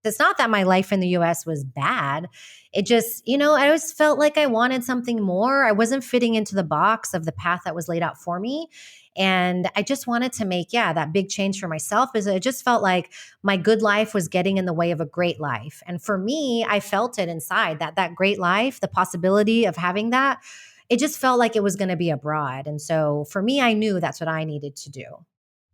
It's not that my life in the US was bad. It just, I always felt like I wanted something more. I wasn't fitting into the box of the path that was laid out for me. And I just wanted to make, that big change for myself. Is it just felt like my good life was getting in the way of a great life. And for me, I felt it inside that great life, the possibility of having that, it just felt like it was going to be abroad. And so for me, I knew that's what I needed to do.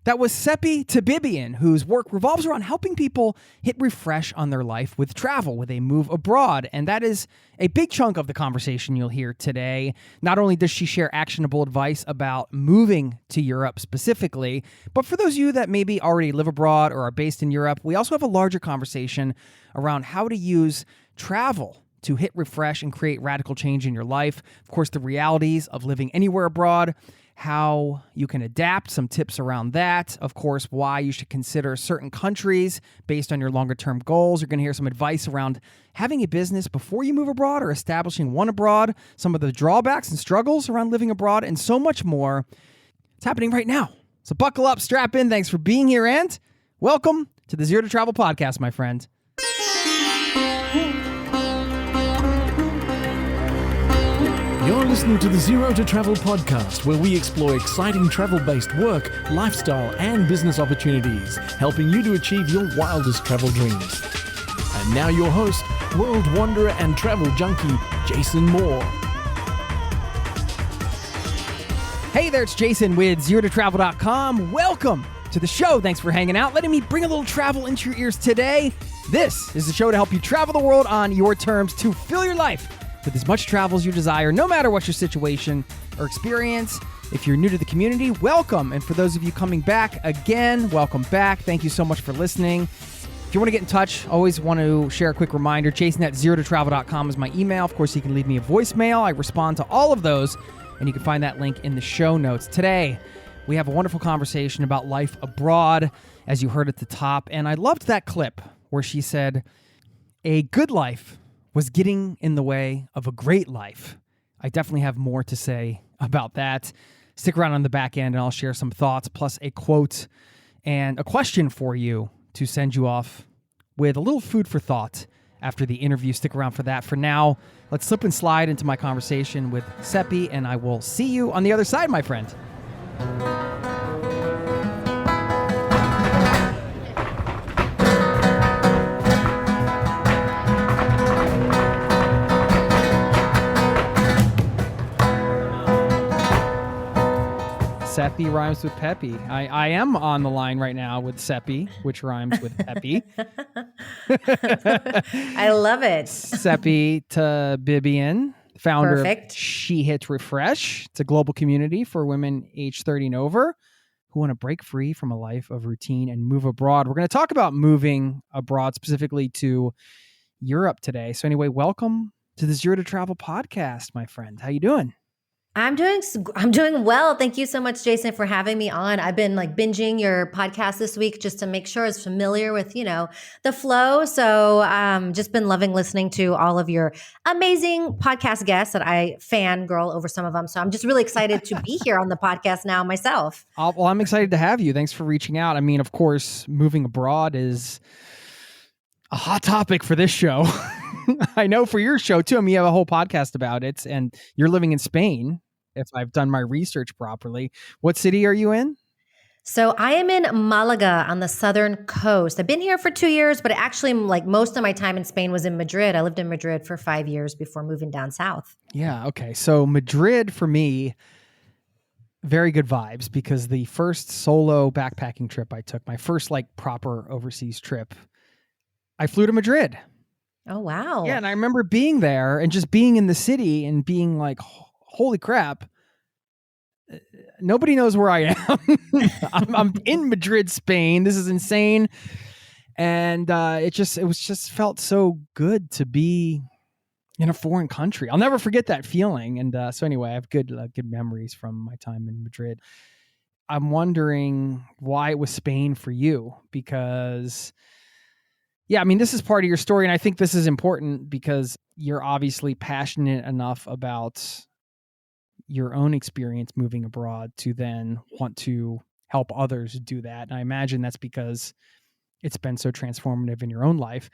That was Cepee Tabibian, whose work revolves around helping people hit refresh on their life with travel, with a move abroad. And that is a big chunk of the conversation you'll hear today. Not only does she share actionable advice about moving to Europe specifically, but for those of you that maybe already live abroad or are based in Europe, we also have a larger conversation around how to use travel to hit refresh and create radical change in your life. Of course, the realities of living anywhere abroad, how you can adapt, some tips around that. Of course, why you should consider certain countries based on your longer term goals. You're going to hear some advice around having a business before you move abroad or establishing one abroad, some of the drawbacks and struggles around living abroad, and so much more. It's happening right now. So buckle up, strap in. Thanks for being here, and welcome to the Zero to Travel podcast, my friend. You're listening to the Zero to Travel podcast, where we explore exciting travel-based work, lifestyle, and business opportunities, helping you to achieve your wildest travel dreams. And now your host, world wanderer and travel junkie, Jason Moore. Hey there, it's Jason with ZeroToTravel.com. Welcome to the show. Thanks for hanging out, letting me bring a little travel into your ears today. This is the show to help you travel the world on your terms to fill your life with as much travel as you desire, no matter what your situation or experience. If you're new to the community, welcome. And for those of you coming back again, welcome back. Thank you so much for listening. If you want to get in touch, always want to share a quick reminder. Jason@ZeroToTravel.com is my email. Of course, you can leave me a voicemail. I respond to all of those, and you can find that link in the show notes. Today, we have a wonderful conversation about life abroad, as you heard at the top. And I loved that clip where she said, a good life was getting in the way of a great life. I definitely have more to say about that. Stick around on the back end and I'll share some thoughts, plus a quote and a question for you to send you off with a little food for thought after the interview. Stick around for that. For now, let's slip and slide into my conversation with Cepee, and I will see you on the other side, my friend. Cepee rhymes with Peppy. I am on the line right now with Cepee, which rhymes with Peppy. I love it. Cepee Tabibian, founder Perfect. of She Hits Refresh. It's a global community for women age 30 and over who want to break free from a life of routine and move abroad. We're going to talk about moving abroad, specifically to Europe today. So anyway, welcome to the Zero to Travel podcast, my friend. How you doing? I'm doing well. Thank you so much, Jason, for having me on. I've been binging your podcast this week just to make sure I was familiar with, the flow. So just been loving listening to all of your amazing podcast guests that I fangirl over some of them. So I'm just really excited to be here on the podcast now myself. Well, I'm excited to have you. Thanks for reaching out. I mean, of course, moving abroad is a hot topic for this show. I know for your show too. I mean, you have a whole podcast about it, and you're living in Spain, if I've done my research properly. What city are you in? So I am in Malaga on the southern coast. I've been here for 2 years, but actually most of my time in Spain was in Madrid. I lived in Madrid for 5 years before moving down south. Yeah. Okay. So Madrid for me, very good vibes, because the first solo backpacking trip I took, my first proper overseas trip, I flew to Madrid. Oh, wow. Yeah, and I remember being there and just being in the city and being like, holy crap, nobody knows where I am. I'm in Madrid, Spain. This is insane. And it felt so good to be in a foreign country. I'll never forget that feeling. And so anyway, I have good memories from my time in Madrid. I'm wondering why it was Spain for you, because yeah, I mean, this is part of your story, and I think this is important because you're obviously passionate enough about your own experience moving abroad to then want to help others do that. And I imagine that's because it's been so transformative in your own life.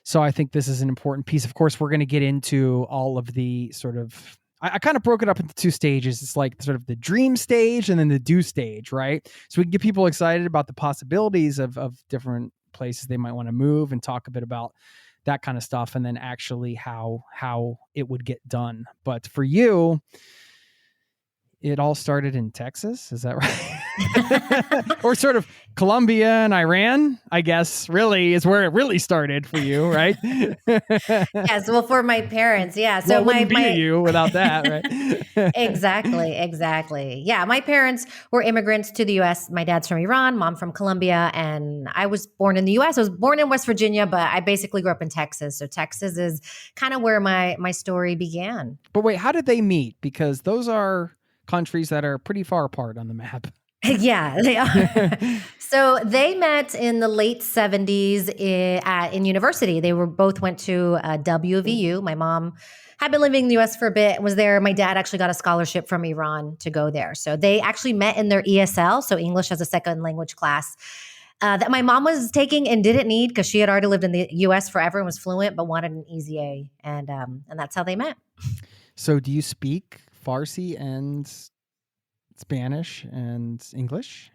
So I think this is an important piece. Of course, we're going to get into all of the sort of, I kind of broke it up into two stages. It's like sort of the dream stage and then the do stage, right? So we can get people excited about the possibilities of different places they might want to move and talk a bit about that kind of stuff. And then actually how it would get done. But for you, it all started in Texas. Is that right? Or sort of Colombia and Iran, I guess, really is where it really started for you, right? Yes. Well, for my parents. Yeah. So well, it wouldn't be you without that, right? Exactly. Yeah. My parents were immigrants to the U.S. My dad's from Iran, mom from Colombia, and I was born in the U.S. I was born in West Virginia, but I basically grew up in Texas. So Texas is kind of where my story began. But wait, how did they meet? Because those are countries that are pretty far apart on the map. Yeah, they are. So they met in the late 70s in university. They both went to WVU. My mom had been living in the U.S. for a bit, was there. My dad actually got a scholarship from Iran to go there. So they actually met in their ESL, so English as a second language class, that my mom was taking and didn't need because she had already lived in the U.S. forever and was fluent, but wanted an easy A. And that's how they met. So do you speak Farsi and Spanish and English?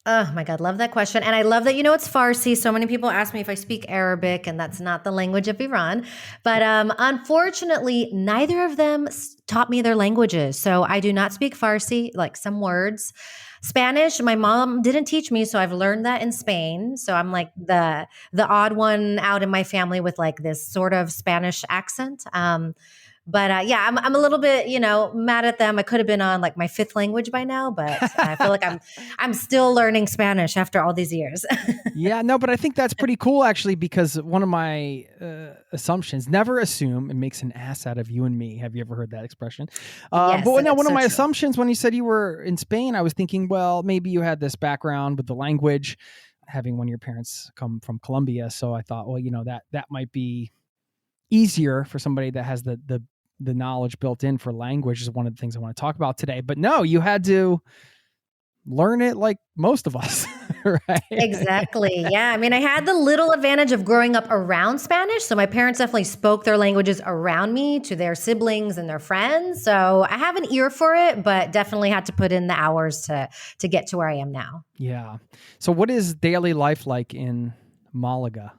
Oh my God, love that question. And I love that it's Farsi. So many people ask me if I speak Arabic, and that's not the language of Iran. But unfortunately, neither of them taught me their languages. So I do not speak Farsi, like some words. Spanish, my mom didn't teach me, so I've learned that in Spain. So I'm like the odd one out in my family with like this sort of Spanish accent. But yeah, I'm a little bit, mad at them. I could have been on like my fifth language by now, but I feel like I'm still learning Spanish after all these years. Yeah, no, but I think that's pretty cool actually, because one of my assumptions, never assume, it makes an ass out of you and me. Have you ever heard that expression? Yes, but no, one it's of so my true. assumptions when you said you were in Spain, I was thinking, well, maybe you had this background with the language, having one of your parents come from Colombia. So I thought, well, that might be easier for somebody that has the knowledge built in for language, is one of the things I want to talk about today. But no, you had to learn it like most of us, right? Exactly. Yeah. I mean, I had the little advantage of growing up around Spanish. So my parents definitely spoke their languages around me to their siblings and their friends. So I have an ear for it, but definitely had to put in the hours to get to where I am now. Yeah. So what is daily life like in Malaga?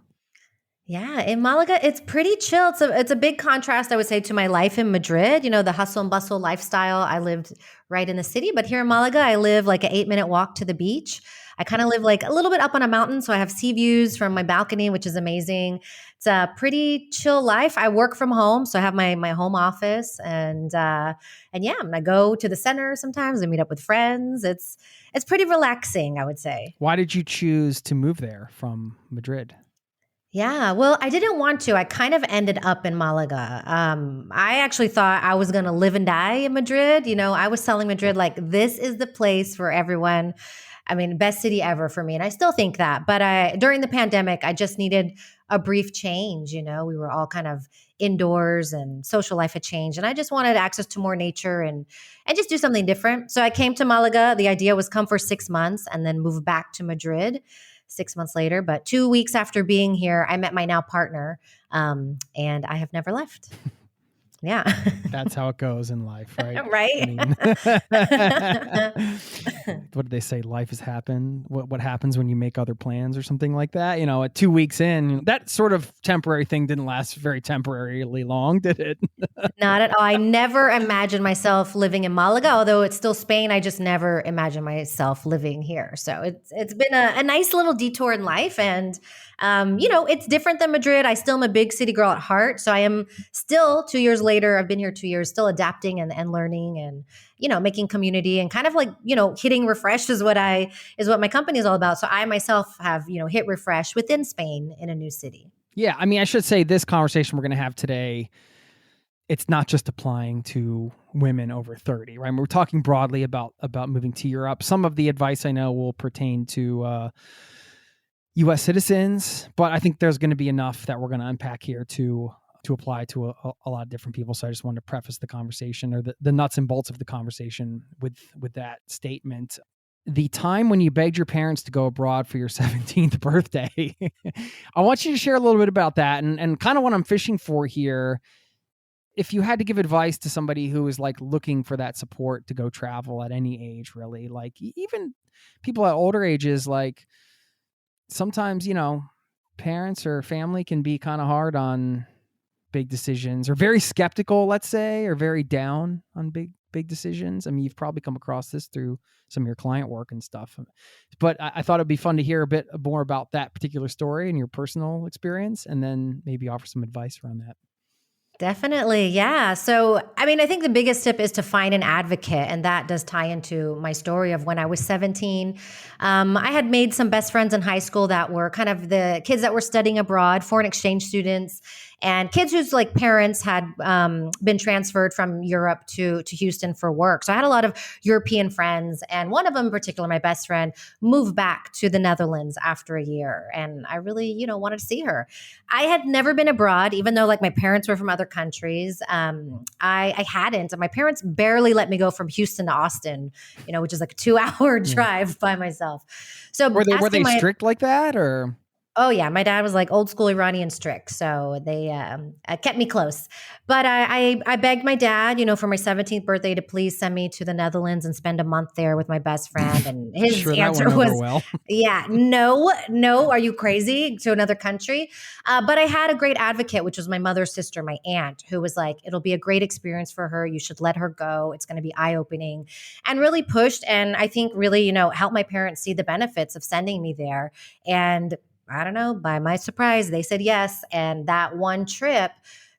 Yeah, in Malaga, it's pretty chill. It's a big contrast, I would say, to my life in Madrid. The hustle and bustle lifestyle. I lived right in the city, but here in Malaga, I live like an 8-minute walk to the beach. I kind of live like a little bit up on a mountain, so I have sea views from my balcony, which is amazing. It's a pretty chill life. I work from home, so I have my home office, and yeah, I go to the center sometimes. I meet up with friends. It's pretty relaxing, I would say. Why did you choose to move there from Madrid? Yeah, well, I didn't want to. I kind of ended up in Malaga. I actually thought I was going to live and die in Madrid. I was telling Madrid, like, this is the place for everyone. I mean, best city ever for me. And I still think that. But during the pandemic, I just needed a brief change. We were all kind of indoors and social life had changed. And I just wanted access to more nature and just do something different. So I came to Malaga. The idea was come for 6 months and then move back to Madrid 6 months later. But 2 weeks after being here, I met my now partner, and I have never left. Yeah. That's how it goes in life, right? Right. What did they say? Life is happen. What happens when you make other plans or something like that? At 2 weeks in, that sort of temporary thing didn't last very temporarily long, did it? Not at all. I never imagined myself living in Malaga, although it's still Spain. I just never imagined myself living here. So it's been a nice little detour in life. And, it's different than Madrid. I still am a big city girl at heart. So I am still 2 years later, I've been here 2 years, still adapting and learning and, making community and kind of like, hitting refresh is what my company is all about. So I myself have, hit refresh within Spain in a new city. Yeah. I mean, I should say this conversation we're going to have today, it's not just applying to women over 30, right? We're talking broadly about moving to Europe. Some of the advice I know will pertain to U.S. citizens, but I think there's going to be enough that we're going to unpack here to apply to a lot of different people. So I just wanted to preface the conversation, or the nuts and bolts of the conversation with that statement. the time when you begged your parents to go abroad for your 17th birthday. I want you to share a little bit about that and kind of what I'm fishing for here. If you had to give advice to somebody who is like looking for that support to go travel at any age, really, like even people at older ages, like sometimes, parents or family can be kind of hard on big decisions or very skeptical, let's say, or very down on big decisions. I mean, you've probably come across this through some of your client work and stuff, but I thought it'd be fun to hear a bit more about that particular story and your personal experience, and then maybe offer some advice around that. Definitely. Yeah. So, I mean, I think the biggest tip is to find an advocate. And that does tie into my story of when I was 17. I had made some best friends in high school that were kind of the kids that were studying abroad, foreign exchange students, and kids whose like parents had been transferred from Europe to Houston for work. So I had a lot of European friends. And one of them in particular, my best friend, moved back to the Netherlands after a year. And I really, wanted to see her. I had never been abroad, even though like my parents were from other countries. I hadn't. And my parents barely let me go from Houston to Austin, which is like a 2-hour drive by myself. So were they strict like that, or? Oh yeah, my dad was like old school Iranian strict, so they kept me close. But I begged my dad, for my 17th birthday to please send me to the Netherlands and spend a month there with my best friend. And his sure, answer was, yeah, no, are you crazy, to another country? But I had a great advocate, which was my mother's sister, my aunt, who was like, it'll be a great experience for her. You should let her go. It's going to be eye opening, and really pushed. And I think really, helped my parents see the benefits of sending me there. And I don't know, by my surprise, they said yes. And that one trip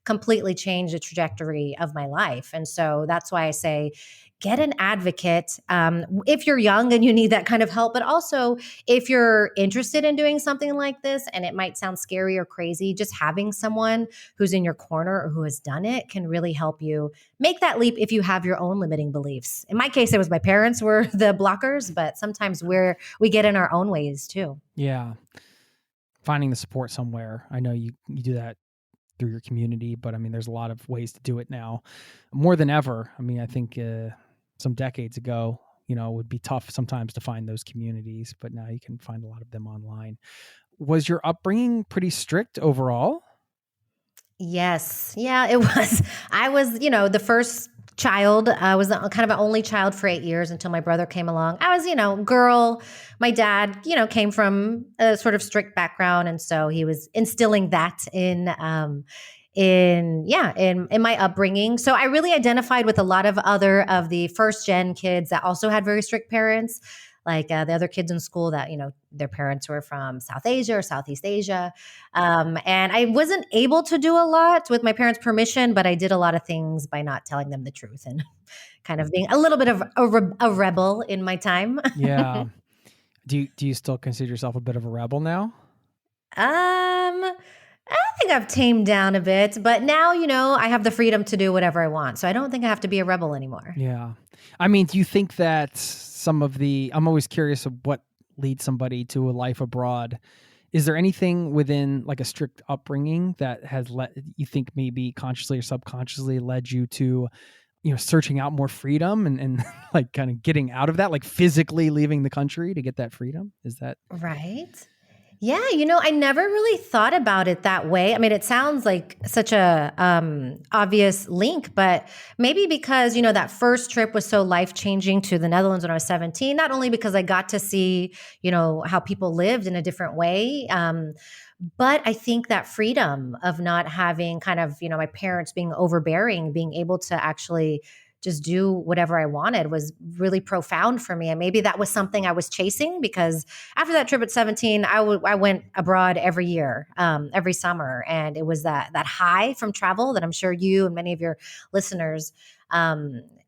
completely changed the trajectory of my life. And so that's why I say, get an advocate if you're young and you need that kind of help. But also, if you're interested in doing something like this, and it might sound scary or crazy, just having someone who's in your corner or who has done it can really help you make that leap if you have your own limiting beliefs. In my case, it was my parents were the blockers, but sometimes we get in our own ways too. Yeah. Finding the support somewhere. I know you do that through your community, but I mean, there's a lot of ways to do it now more than ever. I mean, I think some decades ago, it would be tough sometimes to find those communities, but now you can find a lot of them online. Was your upbringing pretty strict overall? Yes. Yeah, it was. I was, the first child. I was kind of an only child for 8 years until my brother came along. I was, girl. My dad, came from a sort of strict background. And so he was instilling that in my upbringing. So I really identified with a lot of the first gen kids that also had very strict parents, like the other kids in school that, their parents were from South Asia or Southeast Asia. And I wasn't able to do a lot with my parents' permission, but I did a lot of things by not telling them the truth and kind of being a little bit of a rebel in my time. Yeah. Do you still consider yourself a bit of a rebel now? I think I've tamed down a bit, but now, I have the freedom to do whatever I want. So I don't think I have to be a rebel anymore. Yeah. I mean, do you think that I'm always curious of what leads somebody to a life abroad. Is there anything within like a strict upbringing that has you think maybe consciously or subconsciously led you to, searching out more freedom and like kind of getting out of that, like physically leaving the country to get that freedom? Is that right? Yeah, I never really thought about it that way. I mean, it sounds like such a obvious link, but maybe because, that first trip was so life-changing to the Netherlands when I was 17, not only because I got to see, how people lived in a different way, but I think that freedom of not having kind of, my parents being overbearing, being able to actually just do whatever I wanted was really profound for me. And maybe that was something I was chasing, because after that trip at 17, I went abroad every year, every summer. And it was that high from travel that I'm sure you and many of your listeners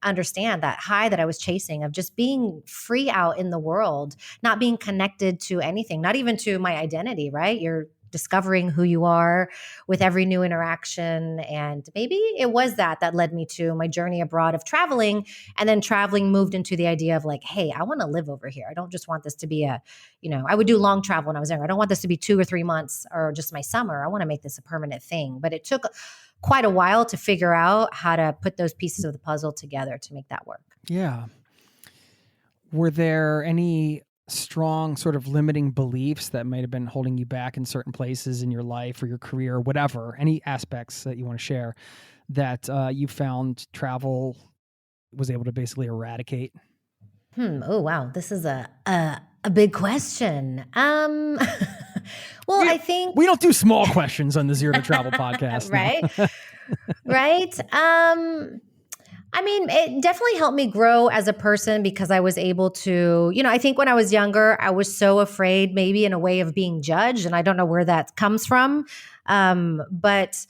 understand, that high that I was chasing of just being free out in the world, not being connected to anything, not even to my identity, right? You're discovering who you are with every new interaction. And maybe it was that led me to my journey abroad of traveling. And then traveling moved into the idea of like, hey, I want to live over here. I don't just want this to be I would do long travel when I was younger. I don't want this to be 2 or 3 months or just my summer. I want to make this a permanent thing. But it took quite a while to figure out how to put those pieces of the puzzle together to make that work. Yeah. Were there any strong sort of limiting beliefs that might have been holding you back in certain places in your life or your career or whatever? Any aspects that you want to share that you found travel was able to basically eradicate? Oh wow, this is a big question. Well, We I think we don't do small questions on the Zero to Travel podcast. No. right, right. I mean, it definitely helped me grow as a person because I was able to, I think when I was younger, I was so afraid, maybe in a way of being judged, and I don't know where that comes from. But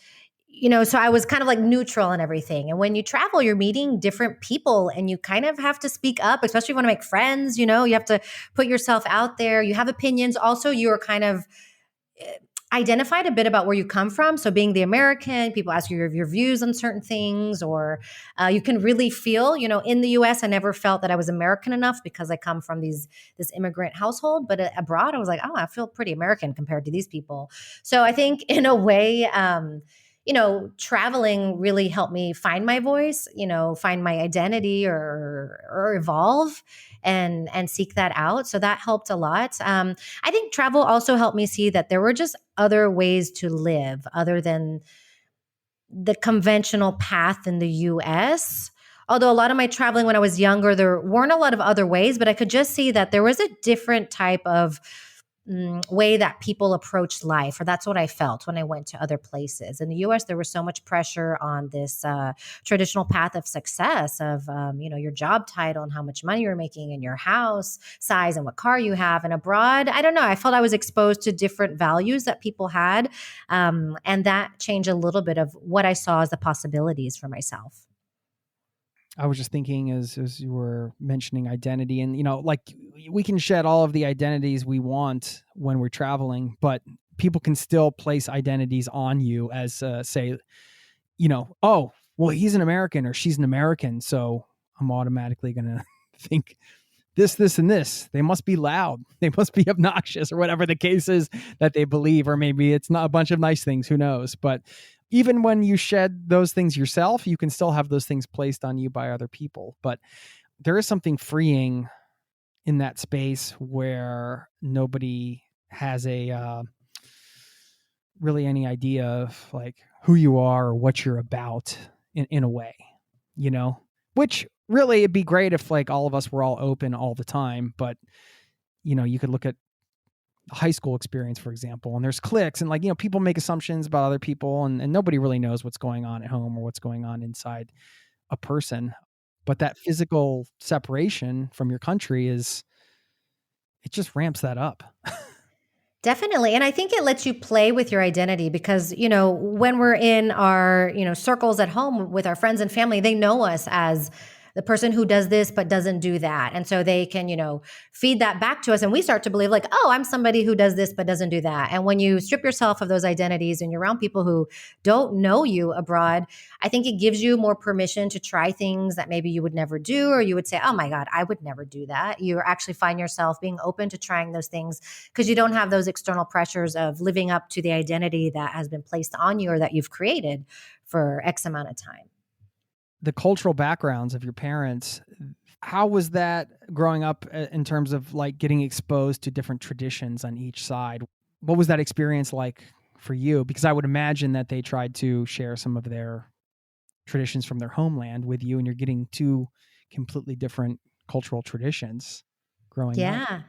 so I was kind of like neutral and everything. And when you travel, you're meeting different people and you kind of have to speak up, especially if you want to make friends, you have to put yourself out there. You have opinions. Also, you're kind of identified a bit about where you come from. So being the American, people ask you your views on certain things, or you can really feel, in the US, I never felt that I was American enough because I come from this immigrant household. But abroad, I was like, oh, I feel pretty American compared to these people. So I think in a way, traveling really helped me find my voice, find my identity or evolve and seek that out. So that helped a lot. I think travel also helped me see that there were just other ways to live other than the conventional path in the US. Although a lot of my traveling when I was younger, there weren't a lot of other ways, but I could just see that there was a different type of way that people approach life, or that's what I felt when I went to other places. In the US, there was so much pressure on this traditional path of success of, your job title and how much money you're making and your house size and what car you have. And abroad, I don't know, I felt I was exposed to different values that people had. And that changed a little bit of what I saw as the possibilities for myself. I was just thinking as you were mentioning identity, and like we can shed all of the identities we want when we're traveling, but people can still place identities on you as say, oh, well, he's an American or she's an American, so I'm automatically going to think this, and this. They must be loud. They must be obnoxious, or whatever the case is that they believe, or maybe it's not a bunch of nice things. Who knows? But even when you shed those things yourself, you can still have those things placed on you by other people. But there is something freeing in that space where nobody has a really any idea of like who you are or what you're about in a way, which really it'd be great if like all of us were all open all the time. But, you could look at high school experience, for example, and there's cliques and people make assumptions about other people and nobody really knows what's going on at home or what's going on inside a person. But that physical separation from your country it just ramps that up. Definitely. And I think it lets you play with your identity because, when we're in our, circles at home with our friends and family, they know us as the person who does this but doesn't do that. And so they can, feed that back to us. And we start to believe like, oh, I'm somebody who does this but doesn't do that. And when you strip yourself of those identities and you're around people who don't know you abroad, I think it gives you more permission to try things that maybe you would never do, or you would say, oh my God, I would never do that. You actually find yourself being open to trying those things because you don't have those external pressures of living up to the identity that has been placed on you or that you've created for X amount of time. The cultural backgrounds of your parents, how was that growing up in terms of like getting exposed to different traditions on each side? What was that experience like for you? Because I would imagine that they tried to share some of their traditions from their homeland with you, and you're getting two completely different cultural traditions growing up. Yeah.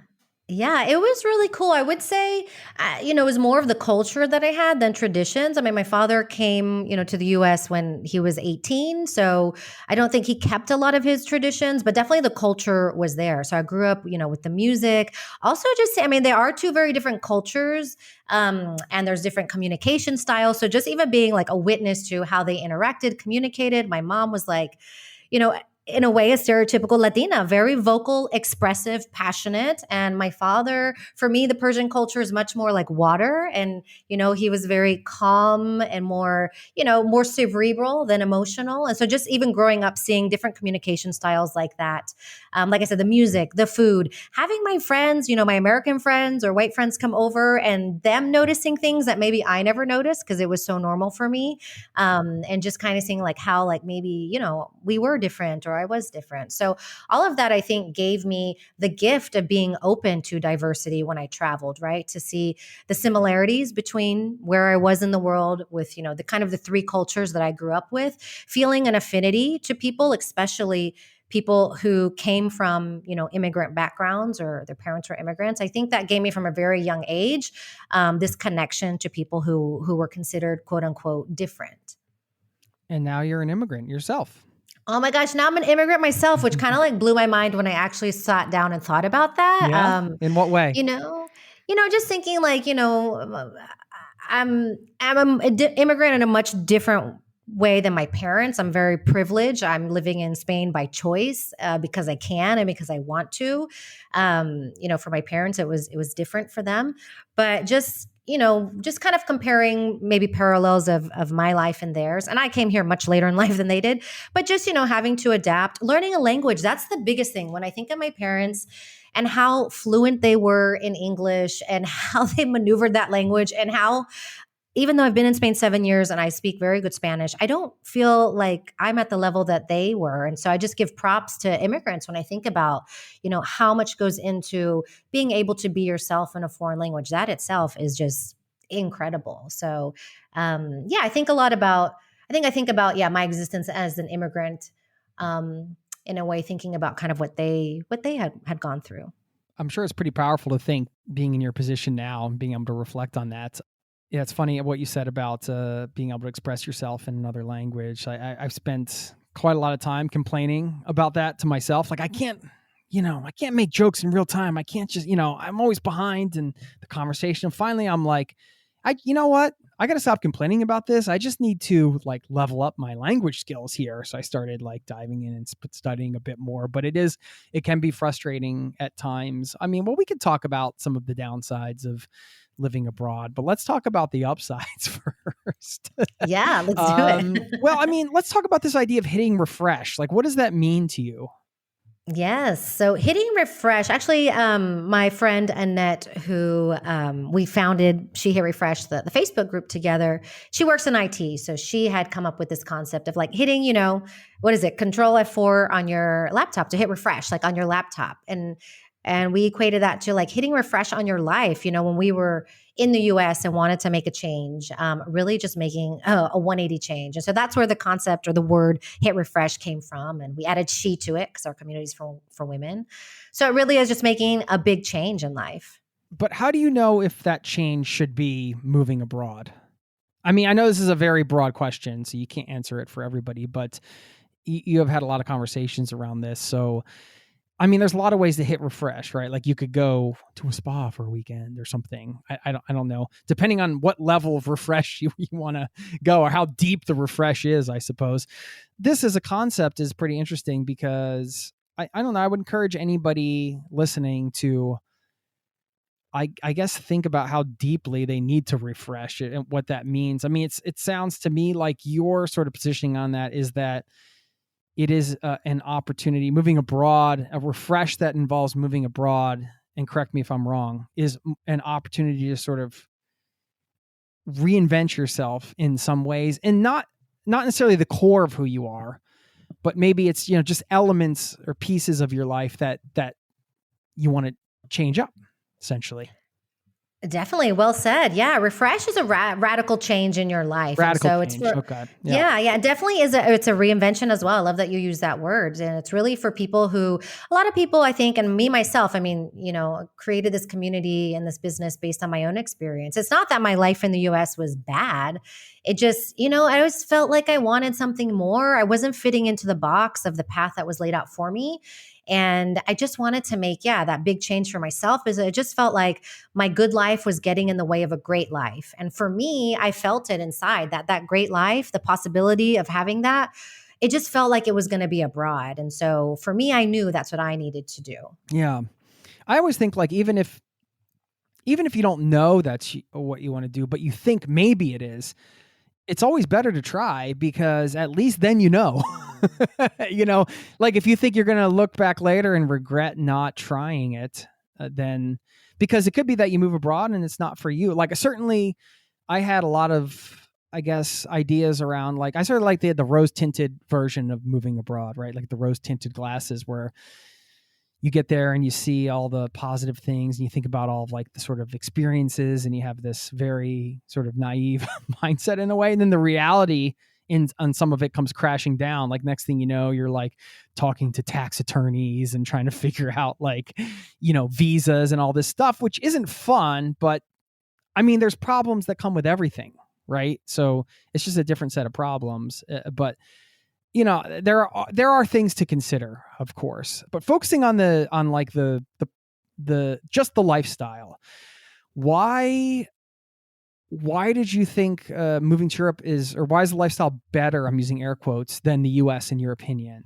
Yeah, it was really cool. I would say, it was more of the culture that I had than traditions. I mean, my father came, to the US when he was 18. So I don't think he kept a lot of his traditions, but definitely the culture was there. So I grew up, with the music. Also, they are two very different cultures and there's different communication styles. So just even being like a witness to how they interacted, communicated. My mom was like, in a way, a stereotypical Latina, very vocal, expressive, passionate. And my father, for me, the Persian culture is much more like water. And, he was very calm and more, more cerebral than emotional. And so just even growing up, seeing different communication styles like that. Like I said, the music, the food, having my friends, my American friends or white friends come over and them noticing things that maybe I never noticed because it was so normal for me. And just kind of seeing like how like maybe, we were different or I was different. So all of that, I think, gave me the gift of being open to diversity when I traveled, right? To see the similarities between where I was in the world with, the kind of the three cultures that I grew up with, feeling an affinity to people, especially people who came from, immigrant backgrounds or their parents were immigrants. I think that gave me from a very young age this connection to people who were considered quote unquote different. And now you're an immigrant yourself. Oh my gosh, now I'm an immigrant myself, which kind of like blew my mind when I actually sat down and thought about that. Yeah. In what way? Just thinking like, I'm an immigrant in a much different way than my parents. I'm very privileged. I'm living in Spain by choice because I can and because I want to. For my parents, it was different for them, but just kind of comparing maybe parallels of my life and theirs. And I came here much later in life than they did, but just having to adapt, learning a language. That's the biggest thing when I think of my parents and how fluent they were in English and how they maneuvered that language and how, even though I've been in Spain 7 years and I speak very good Spanish, I don't feel like I'm at the level that they were. And so I just give props to immigrants when I think about, how much goes into being able to be yourself in a foreign language. That itself is just incredible. So, I think about my existence as an immigrant, in a way, thinking about kind of what they had gone through. I'm sure it's pretty powerful to think, being in your position now and being able to reflect on that. Yeah, it's funny what you said about being able to express yourself in another language. I've spent quite a lot of time complaining about that to myself. Like I can't make jokes in real time. I can't just, I'm always behind in the conversation. Finally, I'm like, you know what? I got to stop complaining about this. I just need to like level up my language skills here. So I started like diving in and studying a bit more, but it can be frustrating at times. I mean, well, we could talk about some of the downsides of living abroad, but let's talk about the upsides first. Yeah, let's do it. Well, I mean, let's talk about this idea of hitting refresh. Like, what does that mean to you? Yes. So hitting refresh, actually, my friend Annette, who we founded She Hit Refresh, the Facebook group together, she works in IT. So she had come up with this concept of like hitting, what is it? Control F4 on your laptop to hit refresh, like on your laptop. And we equated that to like hitting refresh on your life, when we were in the US and wanted to make a change, really just making a 180 change. And so that's where the concept or the word hit refresh came from. And we added she to it because our community is for women. So it really is just making a big change in life. But how do you know if that change should be moving abroad? I mean, I know this is a very broad question, so you can't answer it for everybody, but you have had a lot of conversations around this. So I mean, there's a lot of ways to hit refresh, right? Like you could go to a spa for a weekend or something. I don't know. Depending on what level of refresh you want to go or how deep the refresh is, I suppose. This as a concept is pretty interesting because I don't know. I would encourage anybody listening to, I guess, think about how deeply they need to refresh it and what that means. I mean, it sounds to me like your sort of positioning on that is that it is an opportunity, moving abroad, a refresh that involves moving abroad, and correct me if I'm wrong, is an opportunity to sort of reinvent yourself in some ways, and not necessarily the core of who you are, but maybe it's, just elements or pieces of your life that you want to change up, essentially. Definitely. Well said. Yeah. Refresh is a radical change in your life. Radical and so change. It's for, yeah. It definitely it's a reinvention as well. I love that you use that word. And it's really for people who, a lot of people, I think, and me, myself, I mean, created this community and this business based on my own experience. It's not that my life in the US was bad. It just, I always felt like I wanted something more. I wasn't fitting into the box of the path that was laid out for me. And I just wanted to make, that big change for myself. Is it just felt like my good life was getting in the way of a great life. And for me, I felt it inside that great life, the possibility of having that, it just felt like it was going to be abroad. And so for me, I knew that's what I needed to do. Yeah. I always think like, even if you don't know that's what you want to do, but you think maybe it is, it's always better to try because at least then like if you think you're going to look back later and regret not trying it, then because it could be that you move abroad and it's not for you. Like certainly I had a lot of I guess, ideas around, like, I sort of like the rose tinted version of moving abroad, right? Like the rose tinted glasses where you get there and you see all the positive things and you think about all of like the sort of experiences and you have this very sort of naive mindset in a way. And then the reality on some of it comes crashing down. Like next thing you know, you're like talking to tax attorneys and trying to figure out like, visas and all this stuff, which isn't fun, but I mean, there's problems that come with everything, right? So it's just a different set of problems. But there are things to consider, of course, but focusing on the just the lifestyle. Why did you think moving to Europe why is the lifestyle better? I'm using air quotes than the U.S. in your opinion.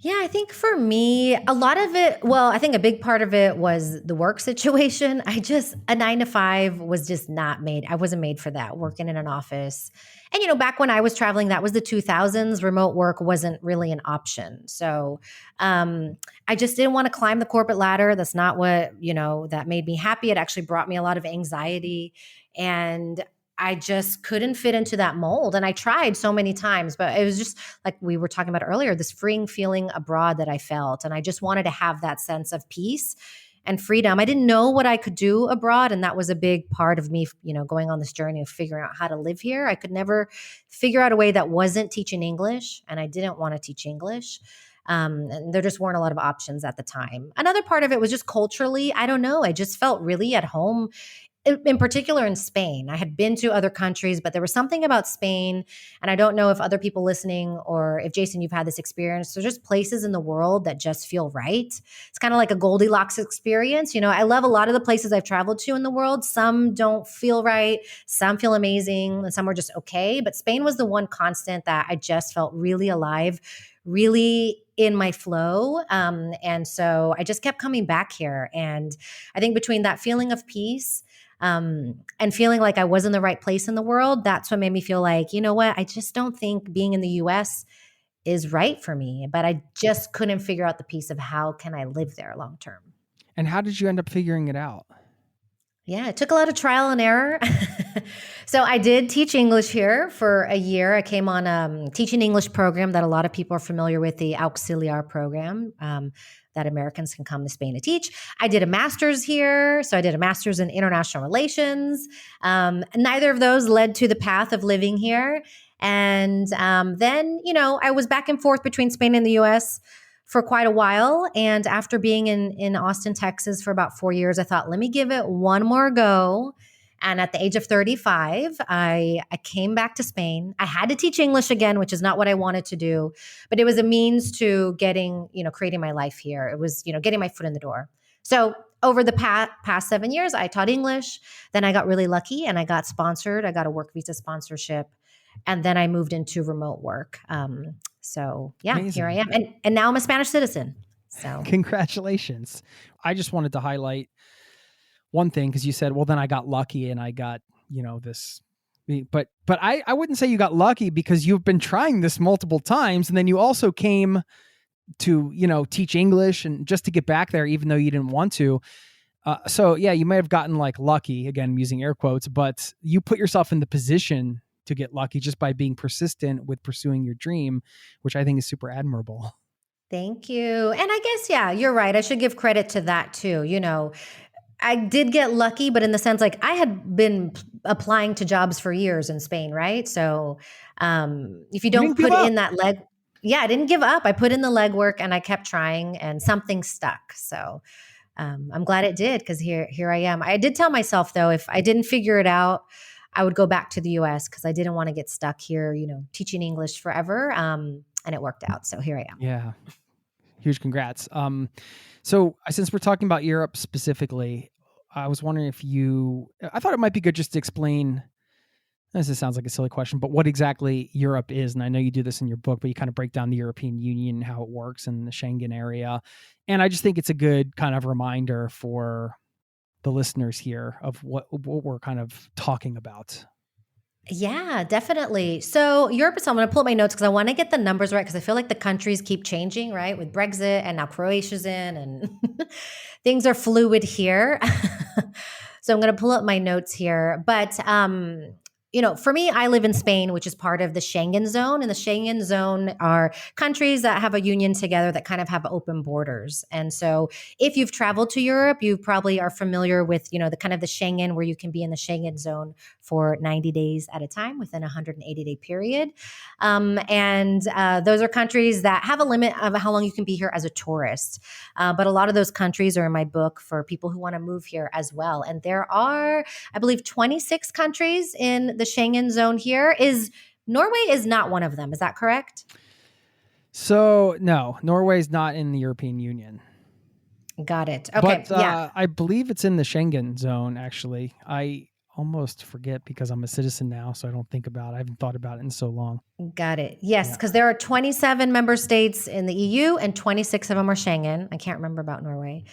Yeah, I think for me, a lot of it, well, I think a big part of it was the work situation. A 9 to 5 was just not made. I wasn't made for that, working in an office. And, back when I was traveling, that was the 2000s, remote work wasn't really an option. So I just didn't want to climb the corporate ladder. That's not what, that made me happy. It actually brought me a lot of anxiety. And I just couldn't fit into that mold. And I tried so many times, but it was just like we were talking about earlier, this freeing feeling abroad that I felt. And I just wanted to have that sense of peace and freedom. I didn't know what I could do abroad. And that was a big part of me, going on this journey of figuring out how to live here. I could never figure out a way that wasn't teaching English. And I didn't want to teach English. And there just weren't a lot of options at the time. Another part of it was just culturally, I don't know. I just felt really at home in particular in Spain. I had been to other countries, but there was something about Spain, and I don't know if other people listening or if Jason, you've had this experience. There's just places in the world that just feel right. It's kind of like a Goldilocks experience. I love a lot of the places I've traveled to in the world. Some don't feel right, some feel amazing, and some are just okay. But Spain was the one constant that I just felt really alive, really in my flow. And so I just kept coming back here. And I think between that feeling of peace, and feeling like I was in the right place in the world, that's what made me feel like, you know what, I just don't think being in the US is right for me, but I just couldn't figure out the piece of how can I live there long term. And how did you end up figuring it out? Yeah, it took a lot of trial and error. So I did teach English here for a year. I came on a teaching English program that a lot of people are familiar with, the Auxiliar program, that Americans can come to Spain to teach. I did a master's here. So I did a master's in international relations. Neither of those led to the path of living here. And then, I was back and forth between Spain and the US for quite a while. And after being in Austin, Texas for about 4 years, I thought, let me give it one more go. And at the age of 35, I came back to Spain. I had to teach English again, which is not what I wanted to do, but it was a means to creating my life here. It was, getting my foot in the door. So over the past 7 years, I taught English. Then I got really lucky and I got sponsored. I got a work visa sponsorship. And then I moved into remote work. So yeah, Amazing. Here I am. And now I'm a Spanish citizen. So congratulations. I just wanted to highlight one thing, because you said, well, then I got lucky and I got, this, but I wouldn't say you got lucky, because you've been trying this multiple times. And then you also came to, teach English and just to get back there, even though you didn't want to. So yeah, you may have gotten like lucky, again, using air quotes, but you put yourself in the position to get lucky just by being persistent with pursuing your dream, which I think is super admirable. Thank you. And I guess, yeah, you're right. I should give credit to that too. I did get lucky, but in the sense, like, I had been applying to jobs for years in Spain, right? So if you don't put in that leg, I didn't give up. I put in the legwork and I kept trying, and something stuck. So I'm glad it did, because here I am. I did tell myself, though, if I didn't figure it out, I would go back to the US, because I didn't want to get stuck here, teaching English forever. And it worked out. So here I am. Yeah. Huge congrats. So since we're talking about Europe specifically, I was wondering I thought it might be good just to explain, this sounds like a silly question, but what exactly Europe is. And I know you do this in your book, but you kind of break down the European Union and how it works in the Schengen area. And I just think it's a good kind of reminder for the listeners here of what we're kind of talking about. Yeah, definitely. So Europe, I'm going to pull up my notes because I want to get the numbers right, because I feel like the countries keep changing, right? With Brexit, and now Croatia's in, and things are fluid here. So I'm going to pull up my notes here. But for me, I live in Spain, which is part of the Schengen zone. And the Schengen zone are countries that have a union together that kind of have open borders. And so if you've traveled to Europe, you probably are familiar with, the kind of the Schengen where you can be in the Schengen zone for 90 days at a time within a 180-day period. And those are countries that have a limit of how long you can be here as a tourist. But a lot of those countries are in my book for people who want to move here as well. And there are, I believe, 26 countries in the Schengen zone here. Norway is not one of them. Is that correct? So no, Norway's not in the European Union. Got it. Okay. But I believe it's in the Schengen zone, actually. I almost forget because I'm a citizen now, so I don't think about it. I haven't thought about it in so long. Got it. Yes, because there are 27 member states in the EU and 26 of them are Schengen. I can't remember about Norway.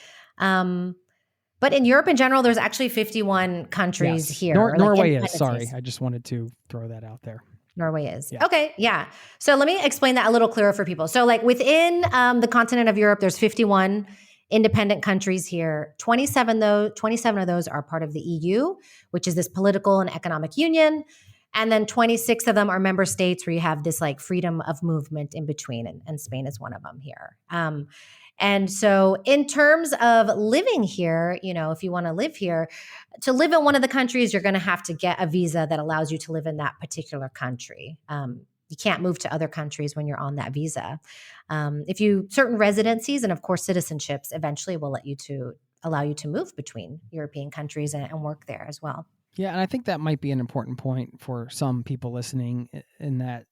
But in Europe in general, there's actually 51 countries here. Norway is. Sorry, I just wanted to throw that out there. Norway is. Yeah. Okay, yeah. So let me explain that a little clearer for people. So like within the continent of Europe, there's 51 independent countries here. 27 of those are part of the EU, which is this political and economic union. And then 26 of them are member states where you have this like freedom of movement in between. And Spain is one of them here. And so in terms of living here, if you want to live here, to live in one of the countries, you're going to have to get a visa that allows you to live in that particular country. You can't move to other countries when you're on that visa. Certain residencies and of course citizenships eventually will allow you to move between European countries and work there as well. Yeah, and I think that might be an important point for some people listening in that,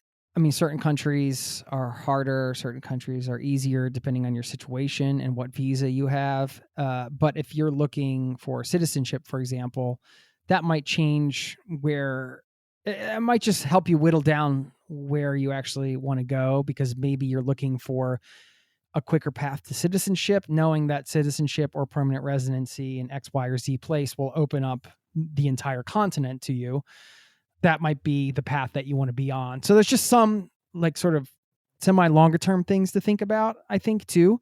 certain countries are harder, certain countries are easier depending on your situation and what visa you have. But if you're looking for citizenship, for example, that might change it might just help you whittle down where you actually want to go, because maybe you're looking for a quicker path to citizenship, knowing that citizenship or permanent residency in X, Y, or Z place will open up the entire continent to you. That might be the path that you want to be on. So there's just some like sort of semi longer term things to think about, I think, too.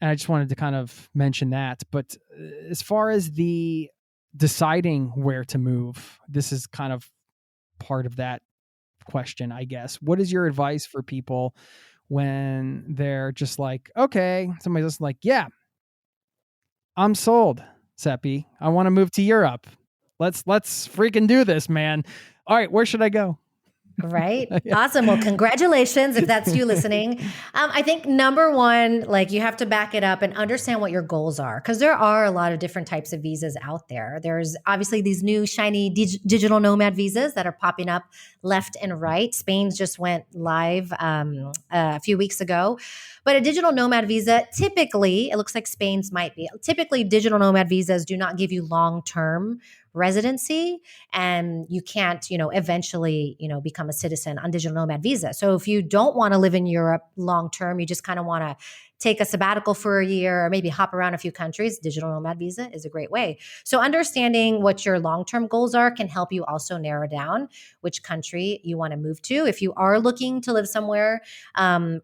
And I just wanted to kind of mention that. But as far as the deciding where to move, this is kind of part of that question, I guess. What is your advice for people when they're just like, okay, somebody's just like, yeah, I'm sold, Cepee. I want to move to Europe. Let's freaking do this, man. All right, where should I go? Right. Yeah. Awesome. Well, congratulations if that's you listening. I think number one, like you have to back it up and understand what your goals are, because there are a lot of different types of visas out there. There's obviously these new shiny digital nomad visas that are popping up left and right. Spain's just went live a few weeks ago. But a digital nomad visa, typically, it looks like Spain's might be. Typically, digital nomad visas do not give you long-term residency, and you can't, eventually, become a citizen on digital nomad visa. So if you don't want to live in Europe long-term, you just kind of want to take a sabbatical for a year or maybe hop around a few countries, digital nomad visa is a great way. So understanding what your long-term goals are can help you also narrow down which country you want to move to. If you are looking to live somewhere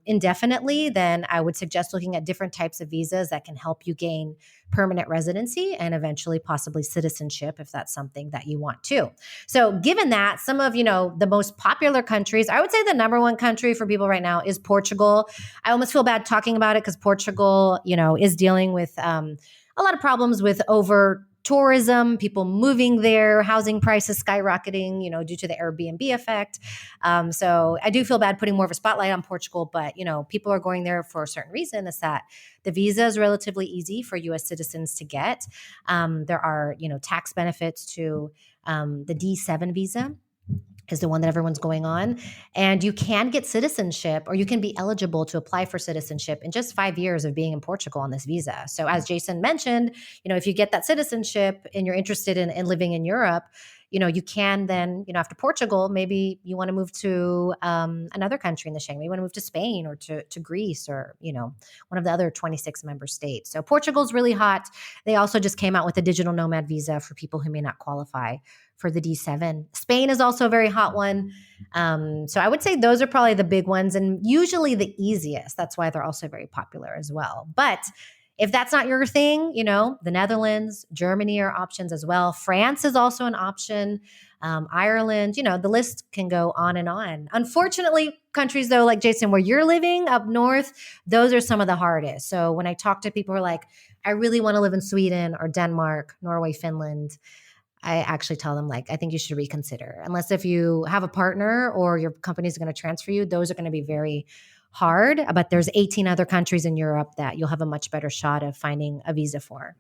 indefinitely, then I would suggest looking at different types of visas that can help you gain permanent residency and eventually possibly citizenship if that's something that you want to. So given that, some of, the most popular countries, I would say the number one country for people right now is Portugal. I almost feel bad talking about it because Portugal, is dealing with a lot of problems with over tourism, people moving there, housing prices skyrocketing, due to the Airbnb effect. So I do feel bad putting more of a spotlight on Portugal, but, people are going there for a certain reason. It's that the visa is relatively easy for U.S. citizens to get. There are, tax benefits to the D7 visa is the one that everyone's going on. And you can get citizenship, or you can be eligible to apply for citizenship in just 5 years of being in Portugal on this visa. So as Jason mentioned, if you get that citizenship and you're interested in living in Europe, you can then, after Portugal, maybe you want to move to another country in the Schengen. Maybe you want to move to Spain or to Greece or, one of the other 26 member states. So Portugal's really hot. They also just came out with a digital nomad visa for people who may not qualify for the D7. Spain is also a very hot one. So I would say those are probably the big ones and usually the easiest. That's why they're also very popular as well. But if that's not your thing, the Netherlands, Germany are options as well. France is also an option. Ireland, the list can go on and on. Unfortunately, countries though, like Jason, where you're living up north, those are some of the hardest. So when I talk to people who are like, I really want to live in Sweden or Denmark, Norway, Finland, I actually tell them, like, I think you should reconsider. Unless if you have a partner or your company is going to transfer you, those are going to be very hard. But there's 18 other countries in Europe that you'll have a much better shot of finding a visa for.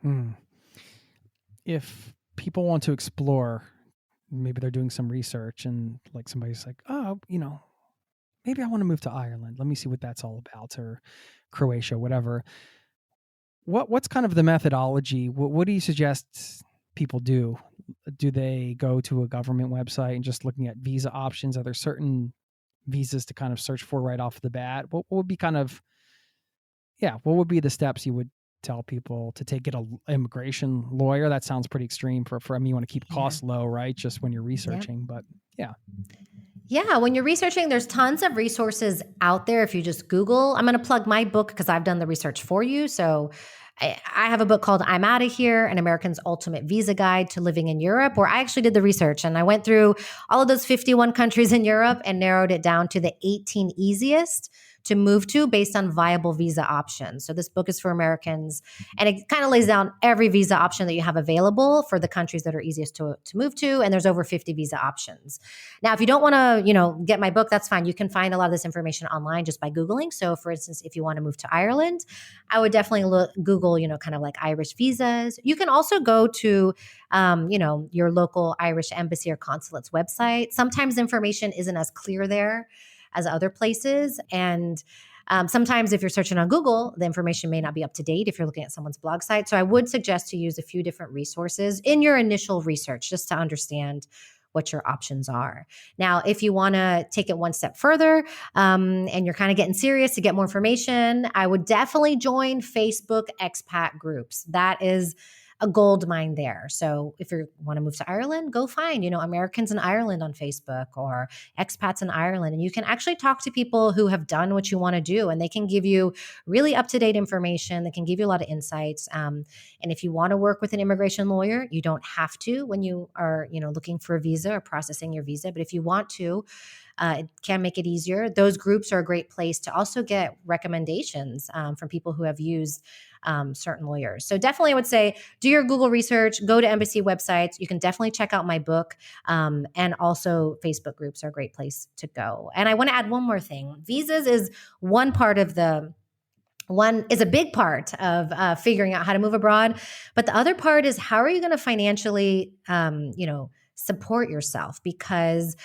If people want to explore, maybe they're doing some research and like somebody's like, oh, maybe I want to move to Ireland. Let me see what that's all about, or Croatia, whatever. What's kind of the methodology? What do you suggest people do? Do they go to a government website and just looking at visa options? Are there certain visas to kind of search for right off the bat? What would be what would be the steps you would tell people to take, get an immigration lawyer? That sounds pretty extreme for you want to keep costs low, right? Just when you're researching, but yeah. Yeah, when you're researching, there's tons of resources out there. If you just Google, I'm going to plug my book because I've done the research for you. So I have a book called I'm Outta Here, An American's Ultimate Visa Guide to Living in Europe, where I actually did the research and I went through all of those 51 countries in Europe and narrowed it down to the 18 easiest to move to based on viable visa options. So this book is for Americans, and it kind of lays down every visa option that you have available for the countries that are easiest to move to. And there's over 50 visa options. Now, if you don't want to, get my book, that's fine. You can find a lot of this information online just by Googling. So for instance, if you want to move to Ireland, I would definitely Google, kind of like Irish visas. You can also go to, your local Irish embassy or consulate's website. Sometimes information isn't as clear there as other places. And sometimes if you're searching on Google, the information may not be up to date if you're looking at someone's blog site. So I would suggest to use a few different resources in your initial research just to understand what your options are. Now, if you want to take it one step further and you're kind of getting serious to get more information, I would definitely join Facebook expat groups. That is a gold mine there. So if you want to move to Ireland, go find, Americans in Ireland on Facebook or expats in Ireland. And you can actually talk to people who have done what you want to do, and they can give you really up-to-date information. They can give you a lot of insights. And if you want to work with an immigration lawyer, you don't have to when you are, looking for a visa or processing your visa. But if you want to, it can make it easier. Those groups are a great place to also get recommendations from people who have used certain lawyers. So definitely I would say do your Google research, go to embassy websites. You can definitely check out my book. And also Facebook groups are a great place to go. And I want to add one more thing. Visas is one part of is a big part of figuring out how to move abroad. But the other part is how are you going to financially, support yourself? Because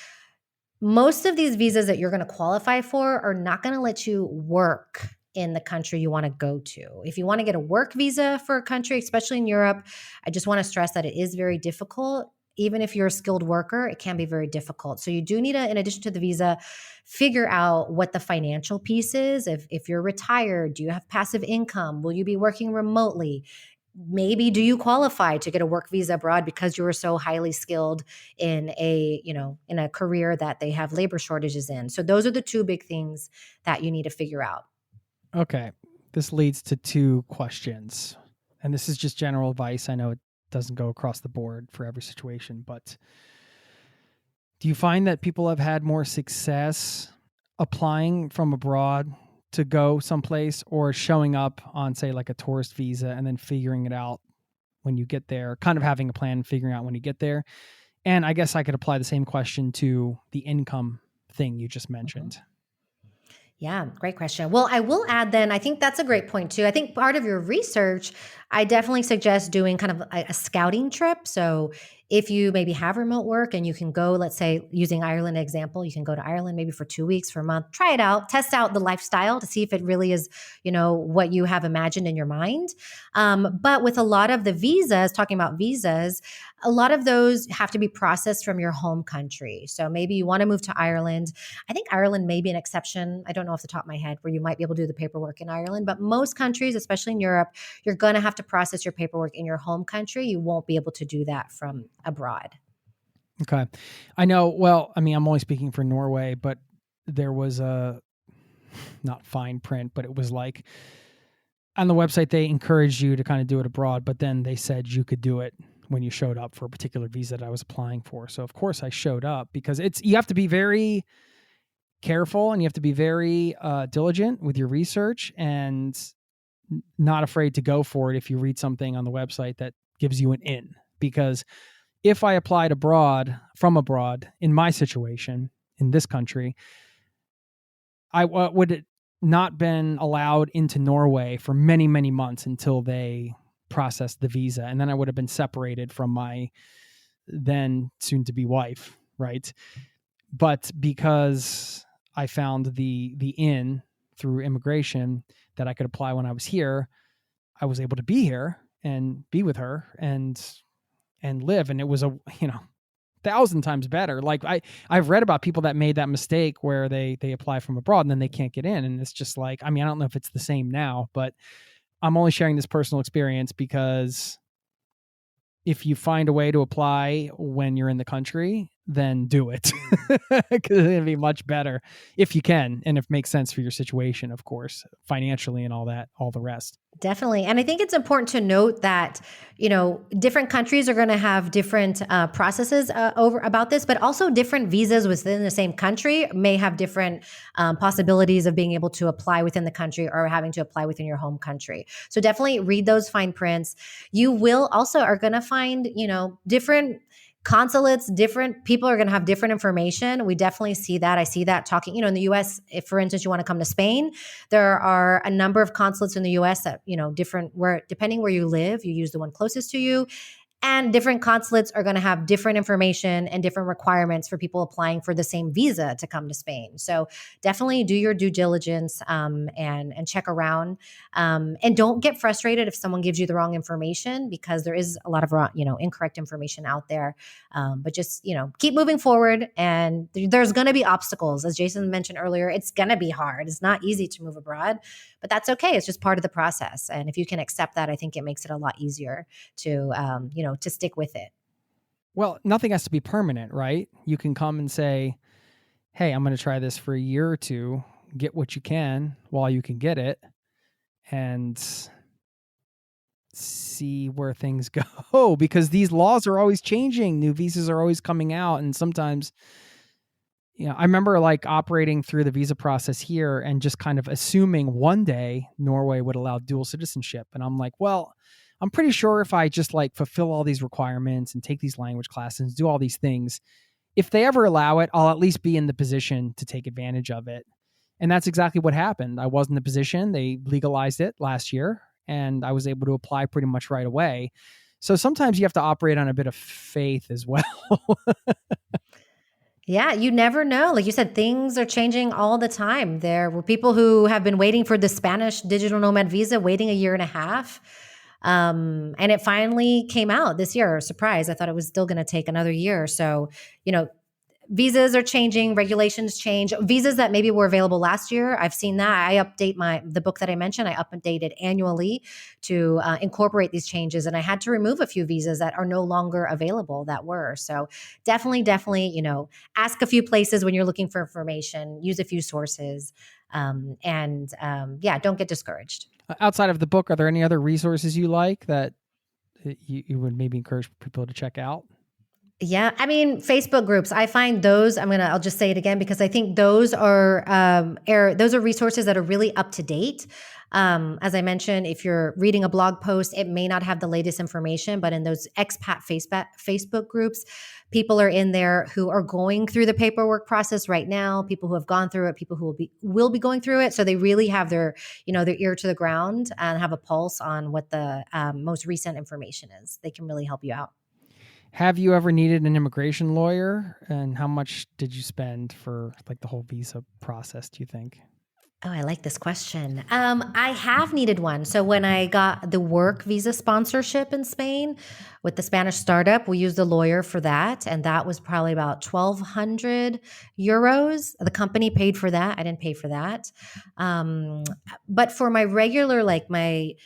most of these visas that you're going to qualify for are not going to let you work in the country you want to go to. If you want to get a work visa for a country, especially in Europe, I just want to stress that it is very difficult. Even if you're a skilled worker, it can be very difficult. So you do need to, in addition to the visa, figure out what the financial piece is. If you're retired, do you have passive income? Will you be working remotely? Maybe do you qualify to get a work visa abroad because you were so highly skilled in a career that they have labor shortages in? So those are the two big things that you need to figure out. Okay. This leads to two questions. And this is just general advice. I know it doesn't go across the board for every situation, but do you find that people have had more success applying from abroad to go someplace or showing up on, say, like a tourist visa and then figuring it out when you get there, kind of having a plan and figuring out when you get there? And I guess I could apply the same question to the income thing you just mentioned. Yeah, great question. Well, I will add then, I think that's a great point too. I think part of your research, I definitely suggest doing kind of a scouting trip. So if you maybe have remote work and you can go, let's say using Ireland example, you can go to Ireland maybe for 2 weeks, for a month, try it out, test out the lifestyle to see if it really is, what you have imagined in your mind. But with a lot of the visas, talking about visas, a lot of those have to be processed from your home country. So maybe you want to move to Ireland. I think Ireland may be an exception. I don't know off the top of my head where you might be able to do the paperwork in Ireland, but most countries, especially in Europe, you're going to have to process your paperwork in your home country. You won't be able to do that from abroad. Okay. I know, well, I mean, I'm only speaking for Norway, but there was not fine print, but it was like on the website, they encouraged you to kind of do it abroad, but then they said you could do it when you showed up for a particular visa that I was applying for. So of course I showed up, because you have to be very careful and you have to be very diligent with your research, and not afraid to go for it if you read something on the website that gives you an in. Because if I applied from abroad in my situation in this country, I would not been allowed into Norway for many, many months until they processed the visa. And then I would have been separated from my then soon to be wife. Right. But because I found the in through immigration that I could apply when I was here, I was able to be here and be with her and live. And it was 1,000 times better. Like I've read about people that made that mistake where they apply from abroad and then they can't get in. And it's just like, I mean, I don't know if it's the same now, but I'm only sharing this personal experience because if you find a way to apply when you're in the country, then do it. Because it'll be much better if you can, and if it makes sense for your situation, of course, financially and all the rest. Definitely. And I think it's important to note that, different countries are going to have different processes about this, but also different visas within the same country may have different possibilities of being able to apply within the country or having to apply within your home country. So definitely read those fine prints. You will also are going to find, different consulates, different people are going to have different information. We definitely see that. I see that talking, in the US, if for instance, you want to come to Spain, there are a number of consulates in the US that, depending where you live, you use the one closest to you. And different consulates are going to have different information and different requirements for people applying for the same visa to come to Spain. So definitely do your due diligence and check around. And don't get frustrated if someone gives you the wrong information, because there is a lot of incorrect information out there. But just keep moving forward. And there's going to be obstacles, as Jason mentioned earlier. It's going to be hard. It's not easy to move abroad, but that's okay. It's just part of the process. And if you can accept that, I think it makes it a lot easier to to stick with it. Well, nothing has to be permanent, right? You can come and say, hey, I'm going to try this for a year or two, get what you can while you can get it, and see where things go. Because these laws are always changing. New visas are always coming out. And sometimes, I remember like operating through the visa process here and just kind of assuming one day Norway would allow dual citizenship. And I'm like, well, I'm pretty sure if I just like fulfill all these requirements and take these language classes, do all these things, if they ever allow it, I'll at least be in the position to take advantage of it. And that's exactly what happened. I was in the position. They legalized it last year and I was able to apply pretty much right away. So sometimes you have to operate on a bit of faith as well. Yeah, you never know. Like you said, things are changing all the time. There were people who have been waiting for the Spanish digital nomad visa, waiting a year and a half. And it finally came out this year. Surprise. I thought it was still going to take another year. So, visas are changing, regulations change. Visas that maybe were available last year, I've seen that. I update the book that I mentioned, I update it annually to incorporate these changes. And I had to remove a few visas that are no longer available that were. So definitely, ask a few places when you're looking for information, use a few sources, don't get discouraged. Outside of the book, are there any other resources you like that you would maybe encourage people to check out? Yeah, I mean, Facebook groups. I find those. I'll just say it again because I think those are resources that are really up to date. As I mentioned, if you're reading a blog post, it may not have the latest information, but in those expat Facebook groups, people are in there who are going through the paperwork process right now. People who have gone through it, people who will be going through it. So they really have their ear to the ground and have a pulse on what the most recent information is. They can really help you out. Have you ever needed an immigration lawyer, and how much did you spend for like the whole visa process, do you think? Oh, I like this question. I have needed one. So when I got the work visa sponsorship in Spain with the Spanish startup, we used a lawyer for that. And that was probably about 1,200 euros. The company paid for that. I didn't pay for that. But for my regular, like my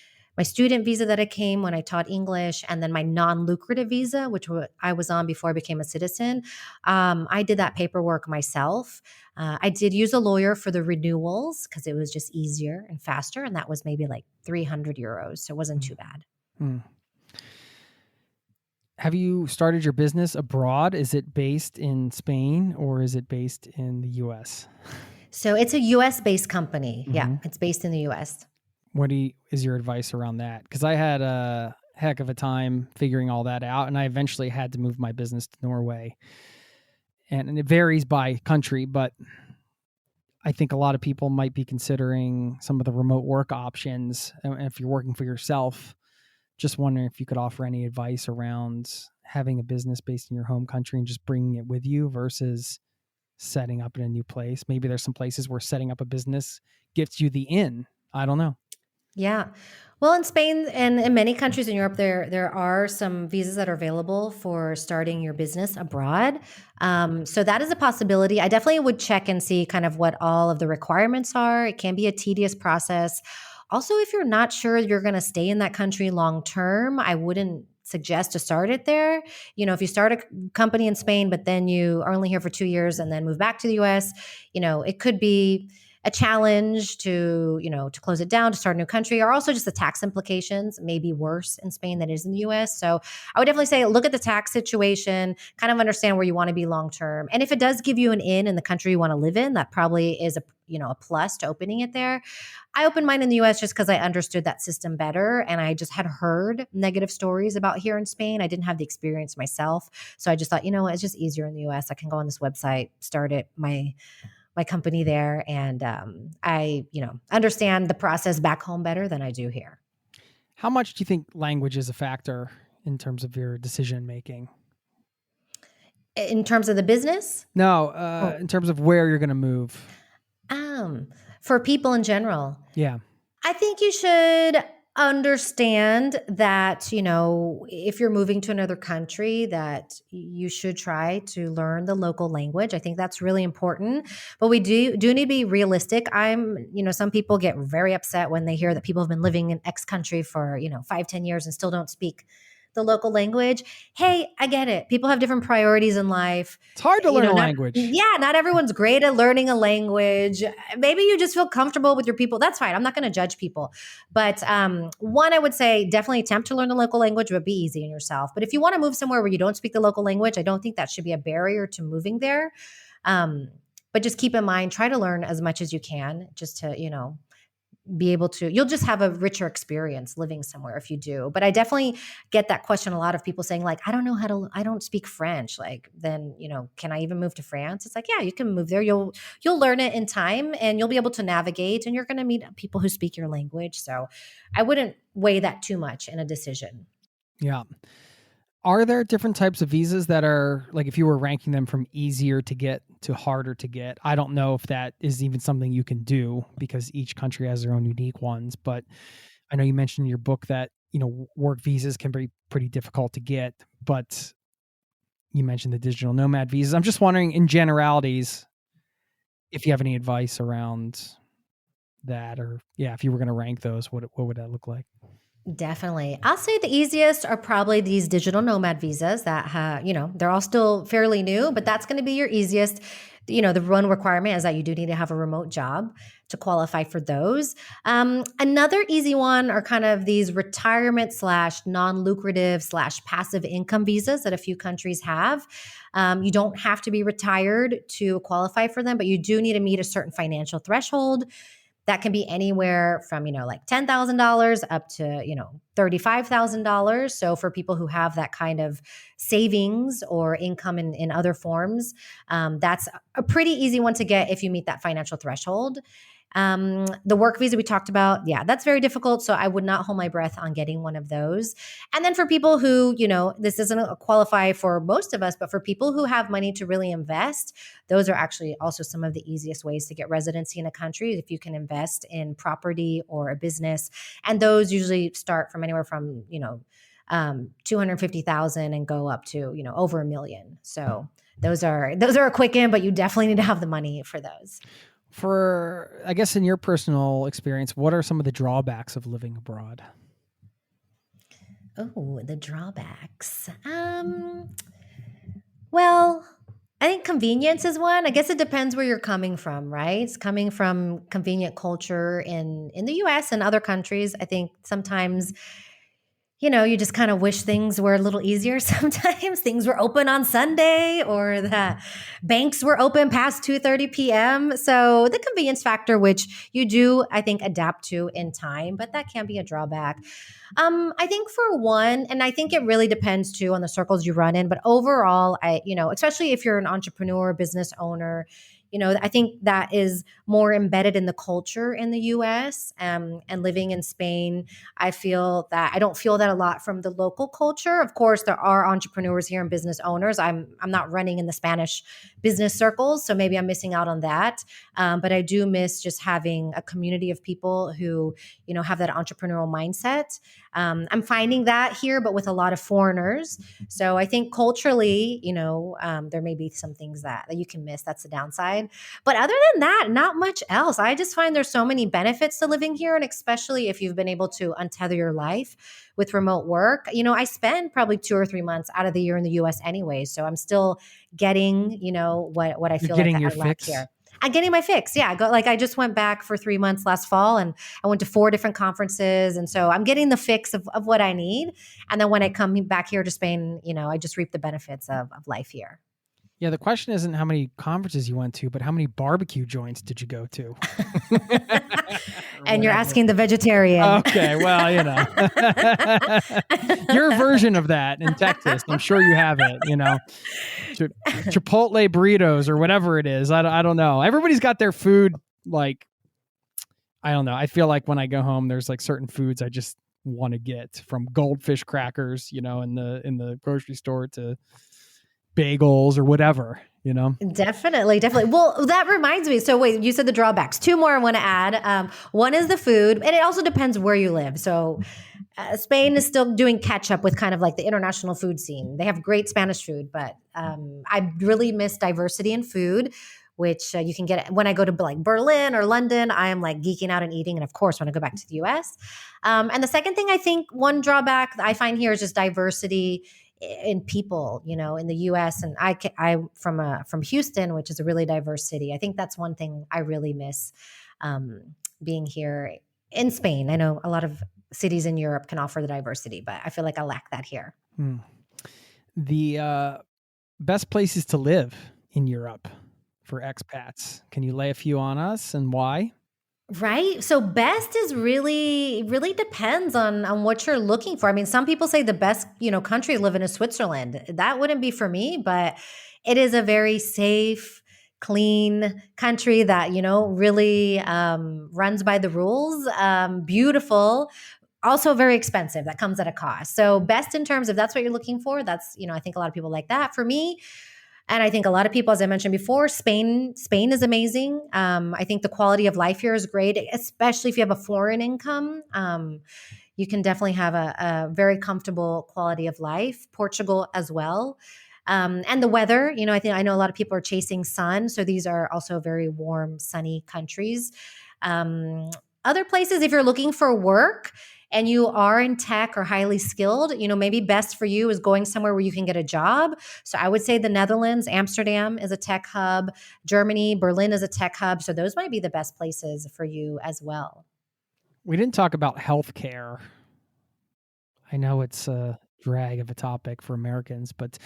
student visa that I came when I taught English, and then my non-lucrative visa, which I was on before I became a citizen, I did that paperwork myself. I did use a lawyer for the renewals because it was just easier and faster, and that was maybe like 300 euros, so it wasn't too bad. have you started your business abroad? Is it based in Spain or is it based in the US? So it's a US based company. Yeah, Mhm. it's based in the US. Is your advice around that? Because I had a heck of a time figuring all that out, and I eventually had to move my business to Norway. And it varies by country, but I think a lot of people might be considering some of the remote work options. And if you're working for yourself, just wondering if you could offer any advice around having a business based in your home country and just bringing it with you versus setting up in a new place. Maybe there's some places where setting up a business gets you the in. I don't know. Yeah. Well, in Spain and in many countries in Europe, there are some visas that are available for starting your business abroad. So that is a possibility. I definitely would check and see kind of what all of the requirements are. It can be a tedious process. Also, if you're not sure you're going to stay in that country long term, I wouldn't suggest to start it there. If you start a company in Spain, but then you are only here for 2 years and then move back to the US, it could be a challenge to close it down, to start a new country, or also just the tax implications may be worse in Spain than it is in the US. So I would definitely say look at the tax situation, kind of understand where you want to be long term. And if it does give you an in the country you want to live in, that probably is a plus to opening it there. I opened mine in the US just because I understood that system better. And I just had heard negative stories about here in Spain. I didn't have the experience myself. So I just thought, it's just easier in the US. I can go on this website, start it, my company there, and I understand the process back home better than I do here. How much do you think language is a factor in terms of your decision making? In terms of the business, No, oh, in terms of where you're going to move. um, for people in general, Yeah. I think you should understand that, if you're moving to another country, that you should try to learn the local language. I think that's really important. But we do need to be realistic. Some people get very upset when they hear that people have been living in X country for, 5, 10 years and still don't speak the local language. Hey, I get it. People have different priorities in life. It's hard to learn a Not language. yeah, not everyone's great at learning a language. Maybe you just feel comfortable with your people. That's fine. I'm not going to judge people. But one, I would say definitely attempt to learn the local language, but be easy on yourself. But if you want to move somewhere where you don't speak the local language, I don't think that should be a barrier to moving there. But just keep in mind, try to learn as much as you can just to, be able to, you'll just have a richer experience living somewhere if you do. But I definitely get that question a lot of people saying like, I don't speak French. Like, then, can I even move to France? It's like, yeah, you can move there. You'll learn it in time and you'll be able to navigate and you're going to meet people who speak your language. So I wouldn't weigh that too much in a decision. Yeah. Are there different types of visas that are like, if you were ranking them from easier to get to harder to get? I don't know if that is even something you can do because each country has their own unique ones. But I know you mentioned in your book that, work visas can be pretty difficult to get, but you mentioned the digital nomad visas. I'm just wondering in generalities, if you have any advice around that, or if you were going to rank those, what would that look like? Definitely. I'll say the easiest are probably these digital nomad visas that, they're all still fairly new, but that's going to be your easiest. The one requirement is that you do need to have a remote job to qualify for those. Another easy one are kind of these retirement / non-lucrative / passive income visas that a few countries have. You don't have to be retired to qualify for them, but you do need to meet a certain financial threshold. That can be anywhere from, like $10,000 up to, $35,000. So for people who have that kind of savings or income in other forms, that's a pretty easy one to get if you meet that financial threshold. The work visa we talked about, that's very difficult. So I would not hold my breath on getting one of those. And then for people who, this doesn't qualify for most of us, but for people who have money to really invest, those are actually also some of the easiest ways to get residency in a country if you can invest in property or a business. And those usually start from anywhere from, 250,000 and go up to, over $1 million. So those are a quick in, but you definitely need to have the money for those. For, I guess, in your personal experience, what are some of the drawbacks of living abroad? Oh, the drawbacks. Well, I think convenience is one. I guess it depends where you're coming from, right? It's coming from convenient culture in the US and other countries. I think sometimes you just kind of wish things were a little easier sometimes. Things were open on Sunday or the banks were open past 2:30 p.m. So the convenience factor, which you do, I think, adapt to in time, but that can be a drawback. I think for one, and I think it really depends too on the circles you run in, but overall, especially if you're an entrepreneur, business owner, I think that is more embedded in the culture in the US. And living in Spain, I don't feel that a lot from the local culture. Of course, there are entrepreneurs here and business owners. I'm not running in the Spanish business circles, so maybe I'm missing out on that. But I do miss just having a community of people who, have that entrepreneurial mindset. I'm finding that here, but with a lot of foreigners. So I think culturally, there may be some things that you can miss. That's the downside. But other than that, not much else. I just find there's so many benefits to living here. And especially if you've been able to untether your life with remote work. I spend probably 2 or 3 months out of the year in the US anyway. So I'm still getting, what I You're feel like getting I your lack fix. here. I'm getting my fix. Yeah. I just went back for 3 months last fall and I went to 4 different conferences. And so I'm getting the fix of what I need. And then when I come back here to Spain, I just reap the benefits of life here. Yeah, the question isn't how many conferences you went to, but how many barbecue joints did you go to? And you're asking the vegetarian. Okay, well, your version of that in Texas. I'm sure you have it, Chipotle burritos or whatever it is. I don't know. Everybody's got their food. I don't know. I feel like when I go home, there's certain foods I just want to get, from goldfish crackers, in the grocery store, to bagels or whatever, Definitely. Well, that reminds me. So wait, you said the drawbacks. 2 more I want to add. One is the food, and it also depends where you live. So Spain is still doing catch up with kind of the international food scene. They have great Spanish food, but I really miss diversity in food, which you can get when I go to Berlin or London. I am geeking out and eating. And of course, when I go back to the US. And the second thing, I think one drawback I find here is just diversity in people, in the US. And I from Houston, which is a really diverse city. I think that's one thing I really miss being here in Spain. I know a lot of cities in Europe can offer the diversity, but I feel like I lack that here. The best places to live in Europe for expats. Can you lay a few on us, and why? Right. So best is really depends on what you're looking for. I mean, some people say the best, country to live in is Switzerland. That wouldn't be for me, but it is a very safe, clean country that, really runs by the rules. Beautiful. Also very expensive. That comes at a cost. So best in terms of that's what you're looking for. That's, I think a lot of people like that. For me, and I think a lot of people, as I mentioned before, Spain is amazing. I think the quality of life here is great, especially if you have a foreign income. You can definitely have a very comfortable quality of life. Portugal as well. And the weather, I know a lot of people are chasing sun. So these are also very warm, sunny countries. Other places, if you're looking for work, and you are in tech or highly skilled, maybe best for you is going somewhere where you can get a job. So I would say the Netherlands, Amsterdam is a tech hub. Germany, Berlin is a tech hub. So those might be the best places for you as well. We didn't talk about healthcare. I know it's a drag of a topic for Americans, but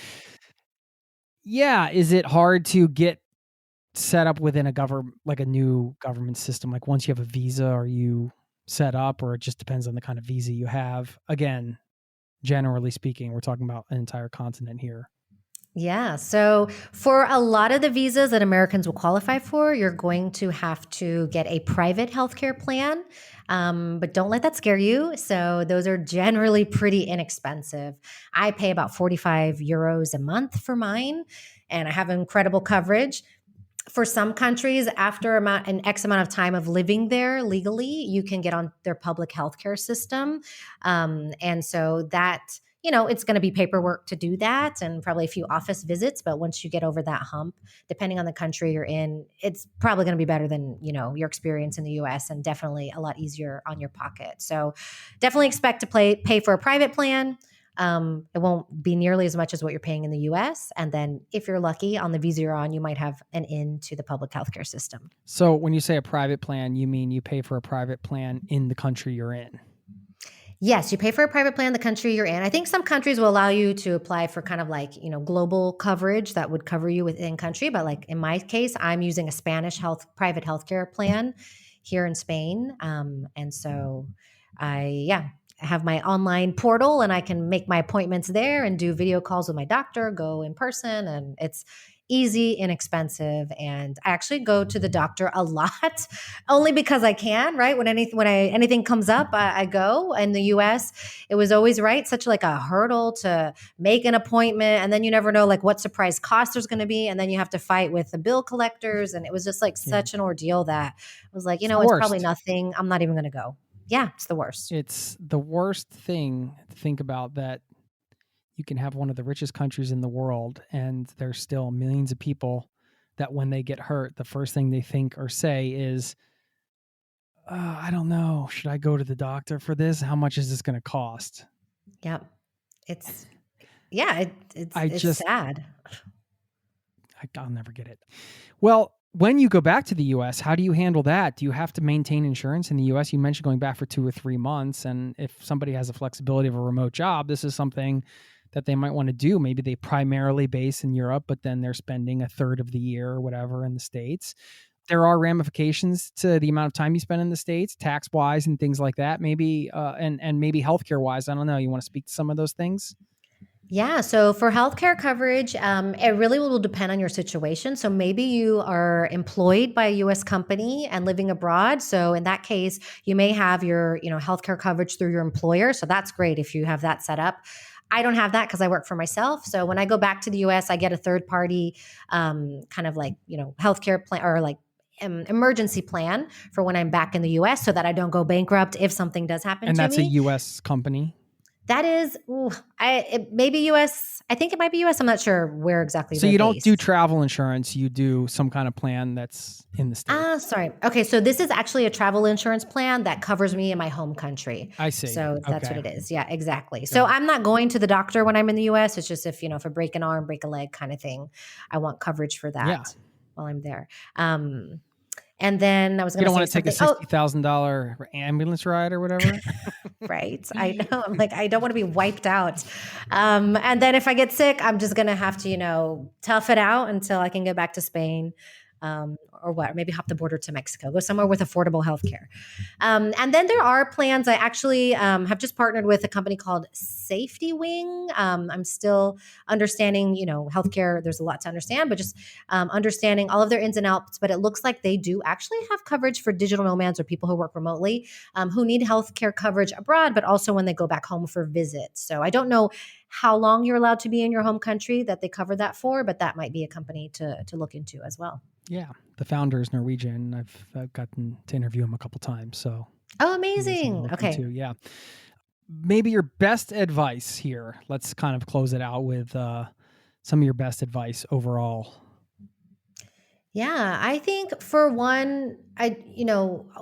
yeah, is it hard to get set up within a new government system? Once you have a visa, are you set up, or it just depends on the kind of visa you have? Again, generally speaking, we're talking about an entire continent here. Yeah. So for a lot of the visas that Americans will qualify for, you're going to have to get a private healthcare plan. But don't let that scare you. So those are generally pretty inexpensive. I pay about 45 euros a month for mine, and I have incredible coverage. For some countries, after an X amount of time of living there legally, you can get on their public healthcare system. And so that, it's going to be paperwork to do that and probably a few office visits. But once you get over that hump, depending on the country you're in, it's probably going to be better than, your experience in the US, and definitely a lot easier on your pocket. So definitely expect to pay for a private plan. It won't be nearly as much as what you're paying in the US. And then if you're lucky on the visa you're on, you might have an in to the public healthcare system. So when you say a private plan, you mean you pay for a private plan in the country you're in? Yes, you pay for a private plan in the country you're in. I think some countries will allow you to apply for kind of like, global coverage that would cover you within country. But like in my case, I'm using a Spanish private healthcare plan here in Spain. And so yeah, have my online portal and I can make my appointments there and do video calls with my doctor, go in person. And it's easy, inexpensive. And I actually go to the doctor a lot only because I can, right? Anything comes up, I go. In the US, it was always right, such like a hurdle to make an appointment. And then you never know like what surprise cost there's going to be. And then you have to fight with the bill collectors. And it was just like Yeah. such an ordeal that I was like, It's the it's probably worst. nothing. I'm not even going to go. Yeah, it's the worst. It's the worst thing to think about, that you can have one of the richest countries in the world and there's still millions of people that when they get hurt, the first thing they think or say is, I don't know, should I go to the doctor for this? How much is this going to cost? Yep. It's yeah, it's Just, sad. I'll never get it. Well, when you go back to the US, how do you handle that? Do you have to maintain insurance in the US? You mentioned going back for 2 or 3 months. And if somebody has a flexibility of a remote job, this is something that they might want to do. Maybe they primarily base in Europe, but then they're spending a third of the year or whatever in the States. There are ramifications to the amount of time you spend in the States, tax wise and things like that. Maybe, and maybe healthcare wise. I don't know. You want to speak to some of those things? Yeah. So for healthcare coverage, it really will depend on your situation. So maybe you are employed by a US company and living abroad. So in that case, you may have your, healthcare coverage through your employer. So that's great if you have that set up. I don't have that because I work for myself. So when I go back to the US, I get a third party kind of like, healthcare plan or like emergency plan for when I'm back in the US so that I don't go bankrupt if something does happen And to that's me. a US company. That is, it may be US. I think it might be US. I'm not sure where exactly. So you don't based. do travel insurance. You do some kind of plan that's in the States. Sorry. Okay. So this is actually a travel insurance plan that covers me in my home country. I see. So that's Okay. what it is. Yeah, exactly. So I'm not going to the doctor when I'm in the US. It's just if I break an arm, break a leg kind of thing, I want coverage for that while I'm there. And then I was going to say, you don't want to take a $60,000 ambulance ride or whatever. Right. I know. I'm like, I don't want to be wiped out. And then if I get sick, I'm just going to have to, tough it out until I can get back to Spain. Or what, maybe hop the border to Mexico, go somewhere with affordable healthcare. And then there are plans. I actually have just partnered with a company called Safety Wing. I'm still understanding, healthcare. There's a lot to understand, but just understanding all of their ins and outs. But it looks like they do actually have coverage for digital nomads or people who work remotely who need healthcare coverage abroad, but also when they go back home for visits. So I don't know how long you're allowed to be in your home country that they cover that for, but that might be a company to look into as well. Yeah, the founder is Norwegian. I've gotten to interview him a couple times. So, amazing. Okay. Yeah. Maybe your best advice here. Let's kind of close it out with some of your best advice overall. I think for one,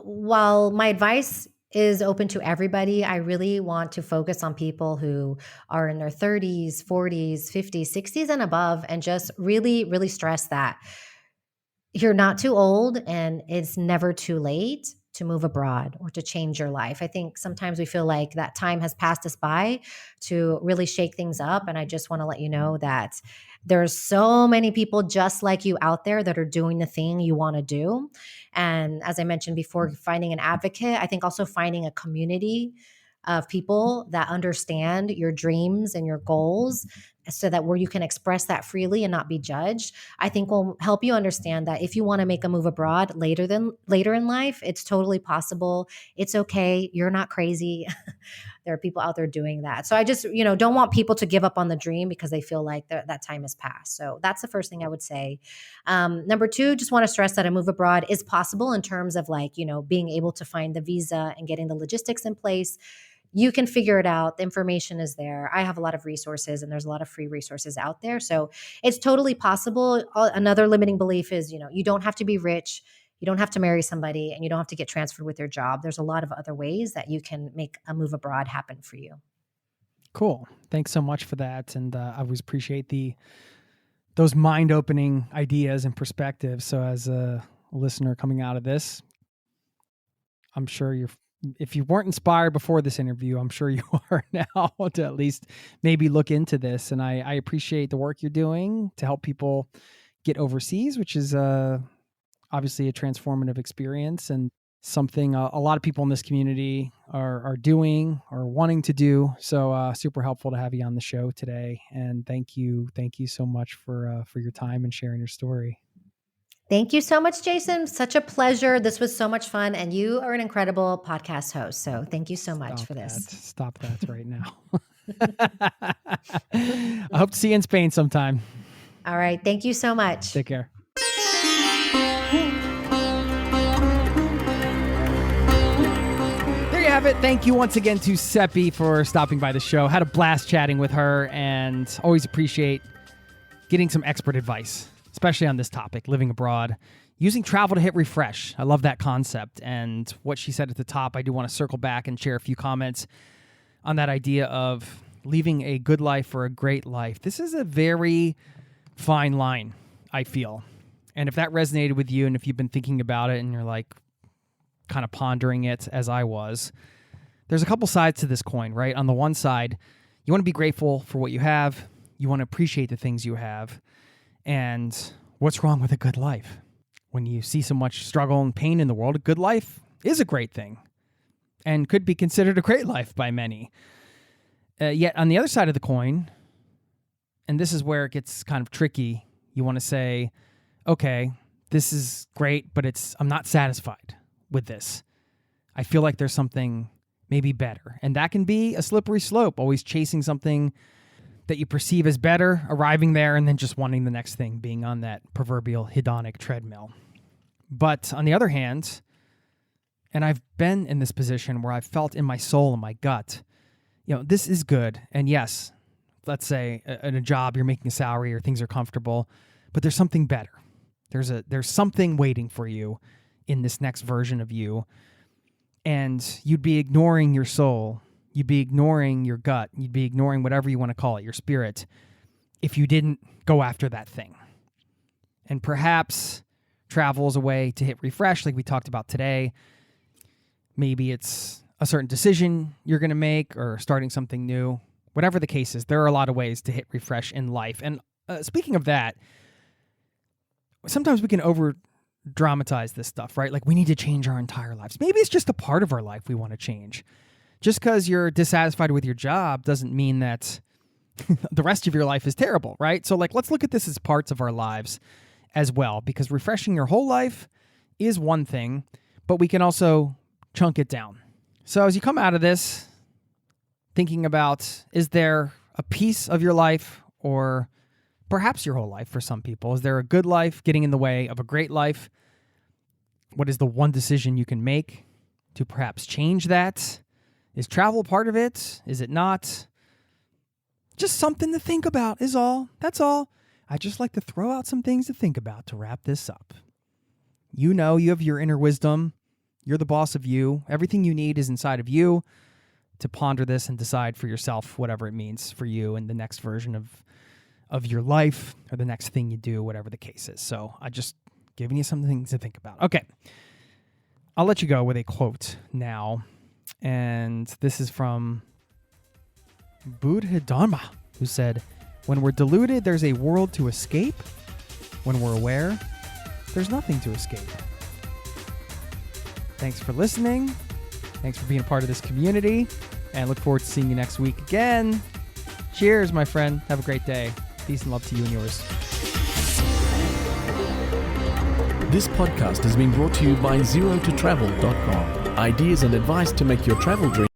while my advice is open to everybody, I really want to focus on people who are in their 30s, 40s, 50s, 60s and above, and just really, really stress that you're not too old and it's never too late to move abroad or to change your life. I think sometimes we feel like that time has passed us by to really shake things up. And I just want to let you know that there's so many people just like you out there that are doing the thing you want to do. And as I mentioned before, finding an advocate, I think also finding a community of people that understand your dreams and your goals so that where you can express that freely and not be judged, I think will help you understand that if you want to make a move abroad later in life, it's totally possible. It's okay. You're not crazy. There are people out there doing that. So I just, don't want people to give up on the dream because they feel like that time has passed. So that's the first thing I would say. Number two, just want to stress that a move abroad is possible in terms of being able to find the visa and getting the logistics in place. You can figure it out. The information is there. I have a lot of resources and there's a lot of free resources out there. So it's totally possible. Another limiting belief is, you don't have to be rich. You don't have to marry somebody and you don't have to get transferred with your job. There's a lot of other ways that you can make a move abroad happen for you. Cool. Thanks so much for that. And I always appreciate those mind-opening ideas and perspectives. So as a listener coming out of this, I'm sure you're if you weren't inspired before this interview, I'm sure you are now to at least maybe look into this. And I appreciate the work you're doing to help people get overseas, which is obviously a transformative experience and something a lot of people in this community are doing or wanting to do. So super helpful to have you on the show today. And thank you so much for your time and sharing your story. Thank you so much, Jason. Such a pleasure. This was so much fun. And you are an incredible podcast host. So thank you so much for this. Stop that right now. I hope to see you in Spain sometime. All right. Thank you so much. Take care. There you have it. Thank you once again to Cepee for stopping by the show. Had a blast chatting with her and always appreciate getting some expert advice, especially on this topic, living abroad, using travel to hit refresh. I love that concept. And what she said at the top, I do want to circle back and share a few comments on that idea of leaving a good life for a great life. This is a very fine line, I feel. And if that resonated with you and if you've been thinking about it and you're like kind of pondering it as I was, there's a couple sides to this coin, right? On the one side, you want to be grateful for what you have. You want to appreciate the things you have. And what's wrong with a good life? When you see so much struggle and pain in the world, a good life is a great thing and could be considered a great life by many. Yet on the other side of the coin, and this is where it gets kind of tricky, you want to say, okay, this is great, but I'm not satisfied with this. I feel like there's something maybe better. And that can be a slippery slope, always chasing something that you perceive as better, arriving there, and then just wanting the next thing, being on that proverbial hedonic treadmill. But on the other hand, and I've been in this position where I've felt in my soul and my gut, this is good. And yes, let's say in a job, you're making a salary or things are comfortable, but there's something better. There's something waiting for you in this next version of you. And you'd be ignoring your soul. You'd be ignoring your gut. You'd be ignoring whatever you want to call it, your spirit, if you didn't go after that thing. And perhaps travel is a way to hit refresh like we talked about today. Maybe it's a certain decision you're going to make or starting something new. Whatever the case is, there are a lot of ways to hit refresh in life. And speaking of that, sometimes we can over-dramatize this stuff, right? Like we need to change our entire lives. Maybe it's just a part of our life we want to change. Just because you're dissatisfied with your job doesn't mean that the rest of your life is terrible, right? So let's look at this as parts of our lives as well, because refreshing your whole life is one thing, but we can also chunk it down. So as you come out of this, thinking about, is there a piece of your life or perhaps your whole life for some people? Is there a good life getting in the way of a great life? What is the one decision you can make to perhaps change that? Is travel part of it? Is it not? Just something to think about is all. That's all. I just like to throw out some things to think about to wrap this up. You have your inner wisdom. You're the boss of you. Everything you need is inside of you to ponder this and decide for yourself whatever it means for you in the next version of your life or the next thing you do, whatever the case is. So I just giving you some things to think about. Okay. I'll let you go with a quote now. And this is from Buddha Dharma, who said, "When we're deluded, there's a world to escape. When we're aware, there's nothing to escape." Thanks for listening. Thanks for being a part of this community. And I look forward to seeing you next week again. Cheers, my friend. Have a great day. Peace and love to you and yours. This podcast has been brought to you by ZeroToTravel.com. Ideas and advice to make your travel dreams